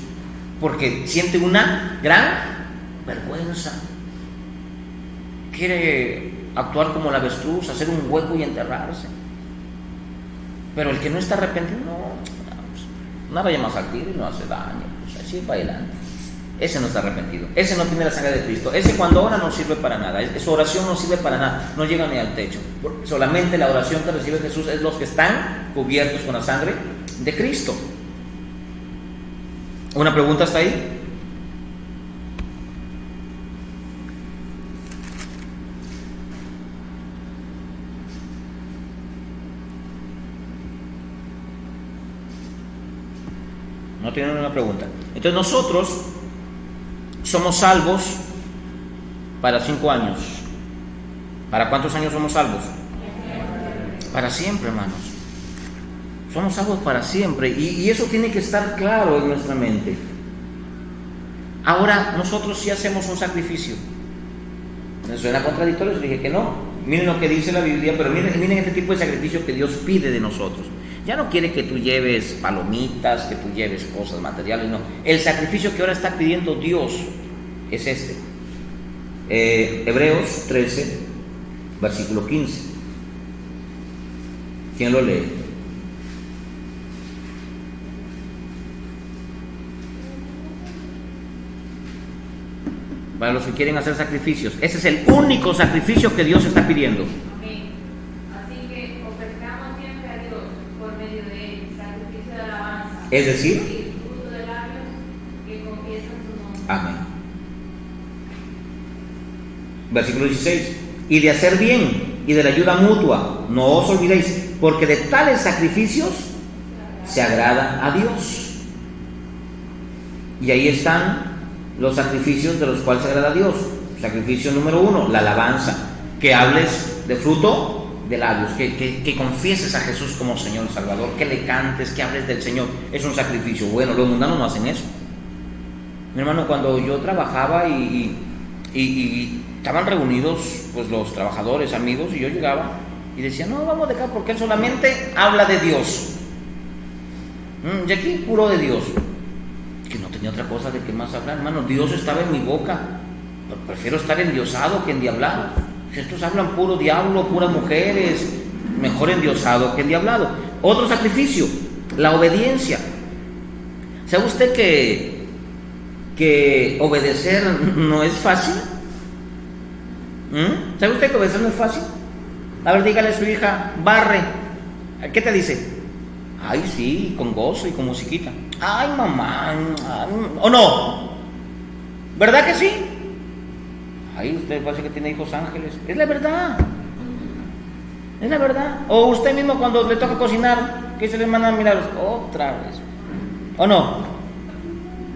porque siente una gran vergüenza. Quiere actuar como el avestruz, hacer un hueco y enterrarse. Pero el que no está arrepentido, no vaya más al tiro y no hace daño, pues así va adelante. Ese no está arrepentido, ese no tiene la sangre de Cristo, ese cuando ora no sirve para nada, su oración no sirve para nada, no llega ni al techo. Solamente la oración que recibe Jesús es los que están cubiertos con la sangre de Cristo. ¿Una pregunta hasta ahí? No tienen una pregunta. Entonces nosotros somos salvos para 5 años. ¿Para cuántos años somos salvos? Para siempre, hermanos. Somos salvos para siempre. Y eso tiene que estar claro en nuestra mente. Ahora, nosotros sí hacemos un sacrificio. ¿Me suena contradictorio? Les dije que no. Miren lo que dice la Biblia, pero miren este tipo de sacrificio que Dios pide de nosotros. Ya no quiere que tú lleves palomitas, que tú lleves cosas materiales, no. El sacrificio que ahora está pidiendo Dios es este. Hebreos 13, versículo 15. ¿Quién lo lee? Para los que quieren hacer sacrificios, ese es el único sacrificio que Dios está pidiendo. Es decir, amén. Versículo 16. Y de hacer bien y de la ayuda mutua, no os olvidéis, porque de tales sacrificios se agrada a Dios. Y ahí están los sacrificios de los cuales se agrada a Dios. Sacrificio número 1, la alabanza, que hables de fruto de labios, que confieses a Jesús como Señor y Salvador, que le cantes, que hables del Señor. Es un sacrificio. Bueno, los mundanos no hacen eso. Mi hermano, cuando yo trabajaba y estaban reunidos pues los trabajadores, amigos, y yo llegaba y decía: no, vamos de acá porque él solamente habla de Dios. Y aquí puro de Dios. Que no tenía otra cosa de que más hablar, hermano. Dios estaba en mi boca. Prefiero estar endiosado que endiablado. Estos hablan puro diablo, puras mujeres, mejor endiosado que endiablado. Otro sacrificio, la obediencia. ¿Sabe usted que obedecer no es fácil? ¿Sabe usted que obedecer no es fácil? A ver, dígale a su hija: barre. ¿Qué te dice? Ay, sí, con gozo y con musiquita. Ay, mamá. ¿O no? ¿Verdad que sí? Ay, usted parece que tiene hijos ángeles. Es la verdad. Es la verdad. O usted mismo cuando le toca cocinar, ¿qué se le manda a mirar? Otra vez. ¿O no?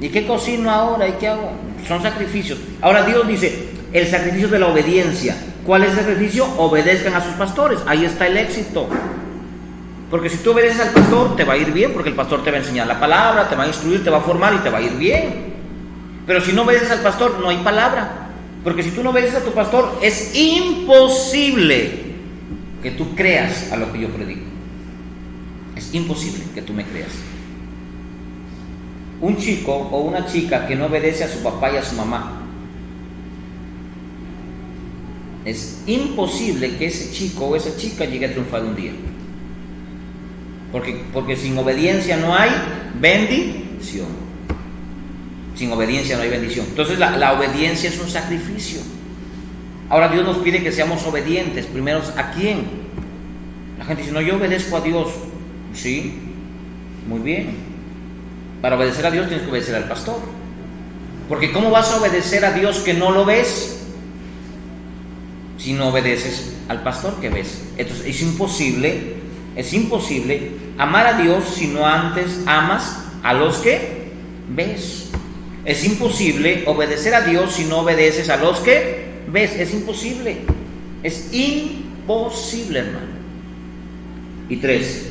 ¿Y qué cocino ahora? ¿Y qué hago? Son sacrificios. Ahora Dios dice: el sacrificio de la obediencia. ¿Cuál es el sacrificio? Obedezcan a sus pastores. Ahí está el éxito. Porque si tú obedeces al pastor, te va a ir bien, porque el pastor te va a enseñar la palabra, te va a instruir, te va a formar y te va a ir bien. Pero si no obedeces al pastor, no hay palabra. Porque si tú no obedeces a tu pastor, es imposible que tú creas a lo que yo predico. Es imposible que tú me creas. Un chico o una chica que no obedece a su papá y a su mamá, es imposible que ese chico o esa chica llegue a triunfar un día. Porque sin obediencia no hay bendición. Sin obediencia no hay bendición. Entonces la obediencia es un sacrificio. Ahora Dios nos pide que seamos obedientes. Primero, ¿a quién? La gente dice, no, yo obedezco a Dios. Sí, muy bien. Para obedecer a Dios tienes que obedecer al pastor. Porque ¿cómo vas a obedecer a Dios que no lo ves? Si no obedeces al pastor que ves. Entonces es imposible amar a Dios si no antes amas a los que ves. Es imposible obedecer a Dios si no obedeces a los que ves. Es imposible. Es imposible, hermano. Y 3,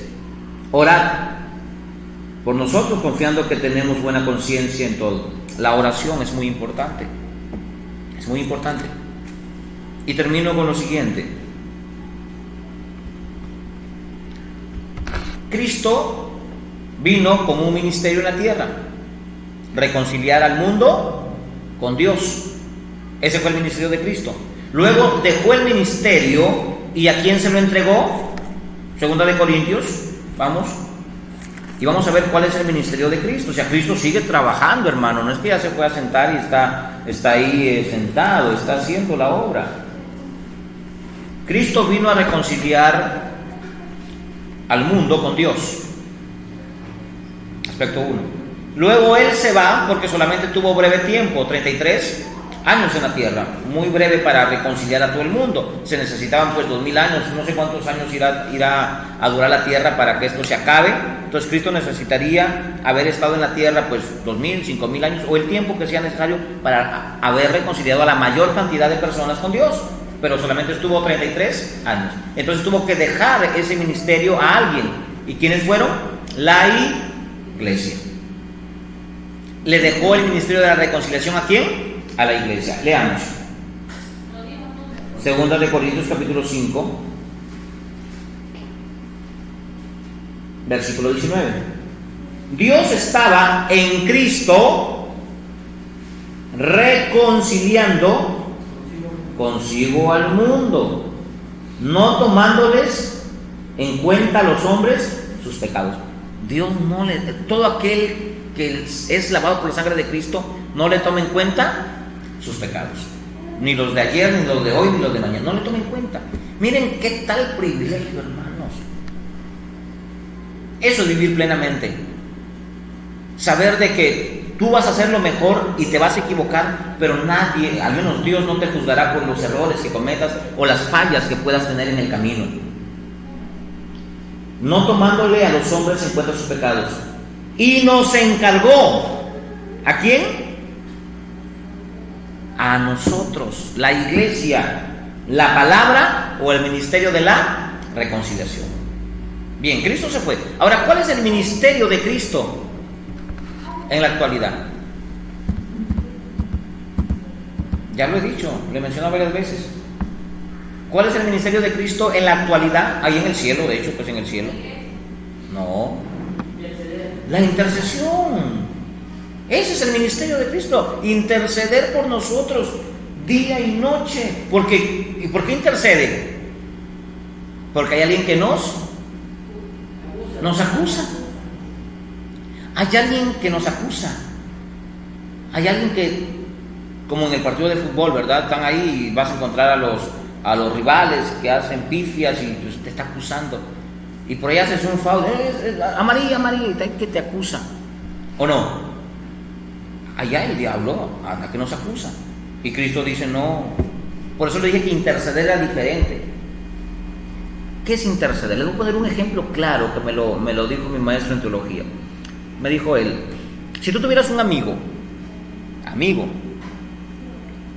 orar por nosotros confiando que tenemos buena conciencia en todo. La oración es muy importante. Es muy importante. Y termino con lo siguiente. Cristo vino con un ministerio en la tierra: reconciliar al mundo con Dios. Ese fue el ministerio de Cristo. Luego dejó el ministerio, ¿y a quién se lo entregó? Segunda de Corintios, vamos. Y vamos a ver cuál es el ministerio de Cristo. O sea, Cristo sigue trabajando, hermano. No es que ya se pueda sentar y está ahí sentado, está haciendo la obra. Cristo vino a reconciliar al mundo con Dios. Aspecto 1. Luego Él se va porque solamente tuvo breve tiempo, 33 años en la tierra, muy breve para reconciliar a todo el mundo. Se necesitaban pues 2000 años, no sé cuántos años irá a durar la tierra para que esto se acabe. Entonces Cristo necesitaría haber estado en la tierra pues 2000, 5000 años o el tiempo que sea necesario para haber reconciliado a la mayor cantidad de personas con Dios. Pero solamente estuvo 33 años. Entonces tuvo que dejar ese ministerio a alguien. ¿Y quiénes fueron? La iglesia. ¿Le dejó el ministerio de la reconciliación a quién? A la iglesia. Leamos. Segunda de Corintios capítulo 5, versículo 19. Dios estaba en Cristo reconciliando consigo al mundo, no tomándoles en cuenta a los hombres sus pecados. Dios no le, todo aquel que es lavado por la sangre de Cristo, no le toma en cuenta sus pecados, ni los de ayer, ni los de hoy, ni los de mañana, no le toma en cuenta. Miren qué tal privilegio, hermanos. Eso es vivir plenamente. Saber de que tú vas a hacer lo mejor y te vas a equivocar, pero nadie, al menos Dios, no te juzgará por los errores que cometas o las fallas que puedas tener en el camino. No tomándole a los hombres en cuenta sus pecados. Y nos encargó, ¿a quién? A nosotros, la iglesia, la palabra o el ministerio de la reconciliación. Bien, Cristo se fue. Ahora, ¿cuál es el ministerio de Cristo en la actualidad? Ya lo he dicho, lo he mencionado varias veces. ¿Cuál es el ministerio de Cristo en la actualidad? Ahí en el cielo, de hecho, pues en el cielo. No. La intercesión. Ese es el ministerio de Cristo. Interceder por nosotros día y noche. ¿Por qué? ¿Y por qué intercede? Porque hay alguien que nos acusa. Hay alguien que nos acusa. Hay alguien que, como en el partido de fútbol, ¿verdad? Están ahí y vas a encontrar a los rivales que hacen pifias y pues, te está acusando. Y por ahí haces un foul, amarilla, que te acusa. ¿O no? Allá el diablo, a que nos acusa. Y Cristo dice no. Por eso le dije que interceder era diferente. ¿Qué es interceder? Le voy a poner un ejemplo claro que me lo dijo mi maestro en teología. Me dijo él, si tú tuvieras un amigo,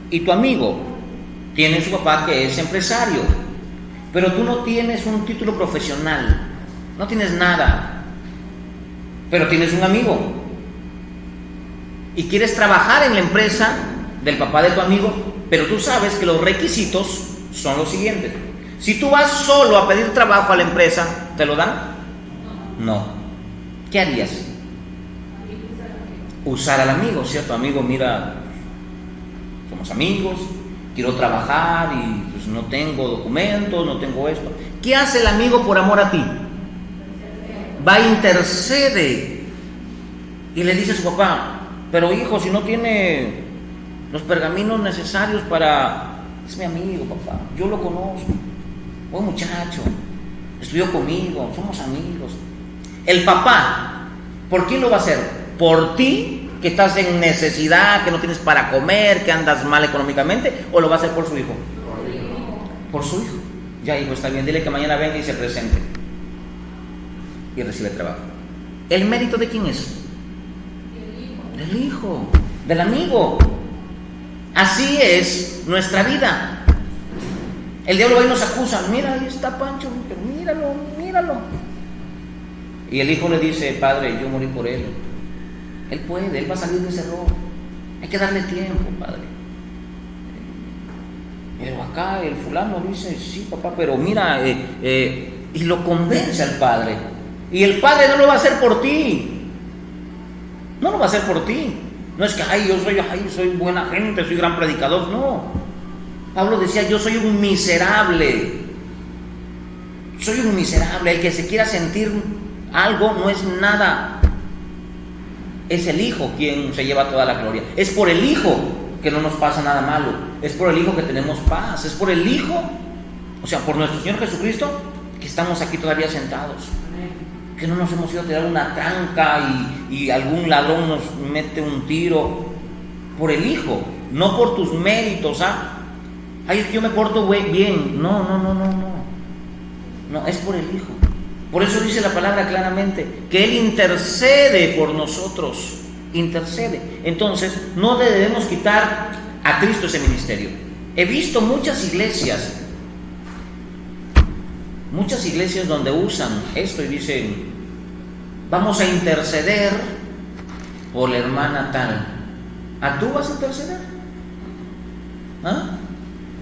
y tu amigo tiene su papá que es empresario, pero tú no tienes un título profesional, no tienes nada, pero tienes un amigo y quieres trabajar en la empresa del papá de tu amigo, pero tú sabes que los requisitos son los siguientes. Si tú vas solo a pedir trabajo a la empresa, ¿te lo dan? No. ¿Qué harías? Usar al amigo, ¿cierto? Amigo, mira, somos amigos, quiero trabajar y pues no tengo documentos, no tengo esto. ¿Qué hace el amigo por amor a ti? Va, intercede y le dice a su papá, pero hijo, si no tiene los pergaminos necesarios para... Es mi amigo, papá, yo lo conozco, buen muchacho, estudió conmigo, somos amigos. El papá, ¿por quién lo va a hacer? ¿Por ti, que estás en necesidad, que no tienes para comer, que andas mal económicamente? ¿O lo va a hacer por su hijo? Por su hijo. Ya, hijo, está bien, dile que mañana venga y se presente y recibe trabajo. ¿El mérito de quién es? Del hijo, del amigo. Así es nuestra vida. El diablo va y nos acusa, mira, ahí está Pancho, pero míralo. Y el hijo le dice, padre, yo morí por él. Él puede, él va a salir de ese error. Hay que darle tiempo, padre. Pero acá el fulano dice, sí, papá, pero mira, y lo convence al padre. Y el padre no lo va a hacer por ti. No lo va a hacer por ti. No es que, yo soy buena gente, soy gran predicador. No. Pablo decía, yo soy un miserable. Soy un miserable. El que se quiera sentir algo no es nada. Es el Hijo quien se lleva toda la gloria. Es por el Hijo que no nos pasa nada malo. Es por el Hijo que tenemos paz. Es por el Hijo, o sea, por nuestro Señor Jesucristo, que estamos aquí todavía sentados. Que no nos hemos ido a tirar una tranca y algún ladrón nos mete un tiro. Por el Hijo, no por tus méritos. Es que yo me porto bien. No, es por el Hijo. Por eso dice la palabra claramente que Él intercede por nosotros. Intercede. Entonces, no debemos quitar a Cristo ese ministerio. He visto muchas iglesias donde usan esto y dicen, vamos a interceder por la hermana tal. ¿Tú vas a interceder?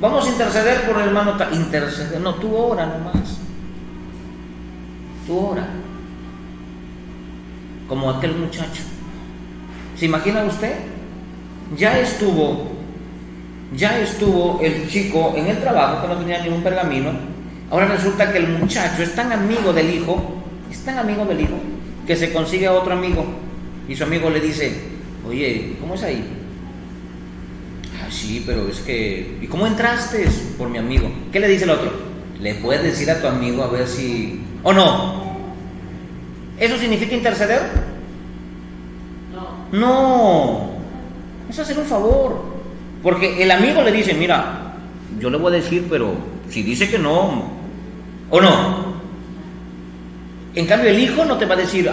Vamos a interceder por el hermano tal. Interceder, no, tú ora nomás. Tú ora. Como aquel muchacho. ¿Se imagina usted? Ya estuvo el chico en el trabajo que no tenía ningún pergamino. Ahora resulta que el muchacho es tan amigo del hijo, que se consigue a otro amigo. Y su amigo le dice, oye, ¿cómo es ahí? Sí, pero es que... ¿Y cómo entraste? Por mi amigo. ¿Qué le dice el otro? ¿Le puedes decir a tu amigo a ver si... ¿O no? ¿Eso significa interceder? No. Es hacer un favor. Porque el amigo le dice, mira, yo le voy a decir, pero si dice que no, ¿o no? En cambio el hijo no te va a decir,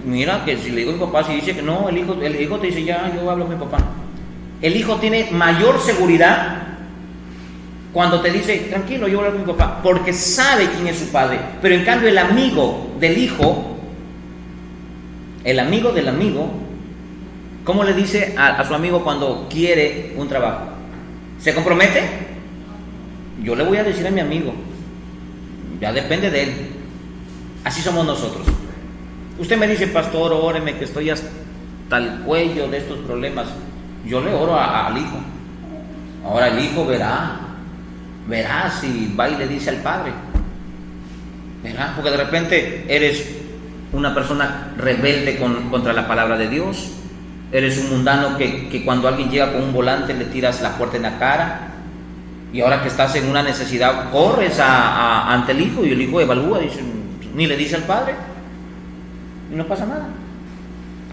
mira, que si le digo a mi papá, si dice que no, el hijo te dice, ya, yo hablo con mi papá. El hijo tiene mayor seguridad cuando te dice, tranquilo, yo hablo con mi papá, porque sabe quién es su padre. Pero en cambio el amigo del hijo, el amigo del amigo, ¿cómo le dice a su amigo cuando quiere un trabajo? ¿Se compromete? Yo le voy a decir a mi amigo, ya depende de él. Así somos nosotros. Usted me dice, pastor, óreme que estoy hasta el cuello de estos problemas. Yo le oro al hijo. Ahora el hijo verá si va y le dice al padre. Verá, porque de repente eres una persona rebelde contra la palabra de Dios. Eres un mundano que cuando alguien llega con un volante le tiras la puerta en la cara. Y ahora que estás en una necesidad, corres ante el hijo y el hijo evalúa, dice, ni le dice al padre. Y no pasa nada.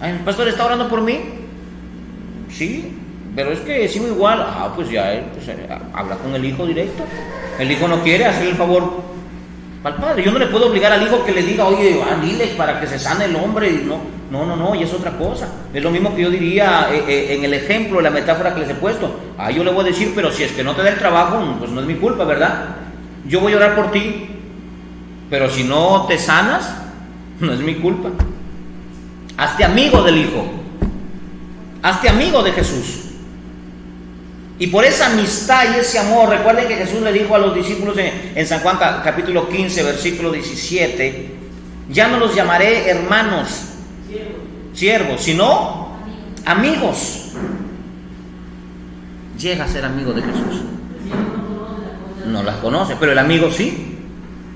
¿El pastor está orando por mí? Sí, pero es que sigo igual. Pues ya él habla con el hijo directo. El hijo no quiere hacer el favor al padre. Yo no le puedo obligar al hijo que le diga, oye, dile para que se sane el hombre. No, y es otra cosa. Es lo mismo que yo diría en el ejemplo, la metáfora que les he puesto. Yo le voy a decir, pero si es que no te da el trabajo, pues no es mi culpa, ¿verdad? Yo voy a orar por ti, pero si no te sanas, no es mi culpa. Hazte amigo del hijo. Hazte amigo de Jesús. Y por esa amistad y ese amor, recuerden que Jesús le dijo a los discípulos en San Juan capítulo 15, versículo 17, ya no los llamaré hermanos, siervos, sino amigos. Llega a ser amigo de Jesús. No las conoce, pero el amigo sí.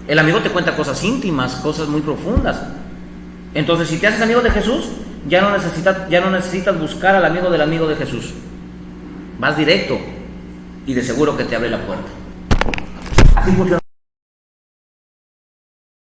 El amigo te cuenta cosas íntimas, cosas muy profundas. Entonces, si te haces amigo de Jesús, ya no necesitas buscar al amigo de Jesús. Vas directo y de seguro que te abre la puerta. Así funciona.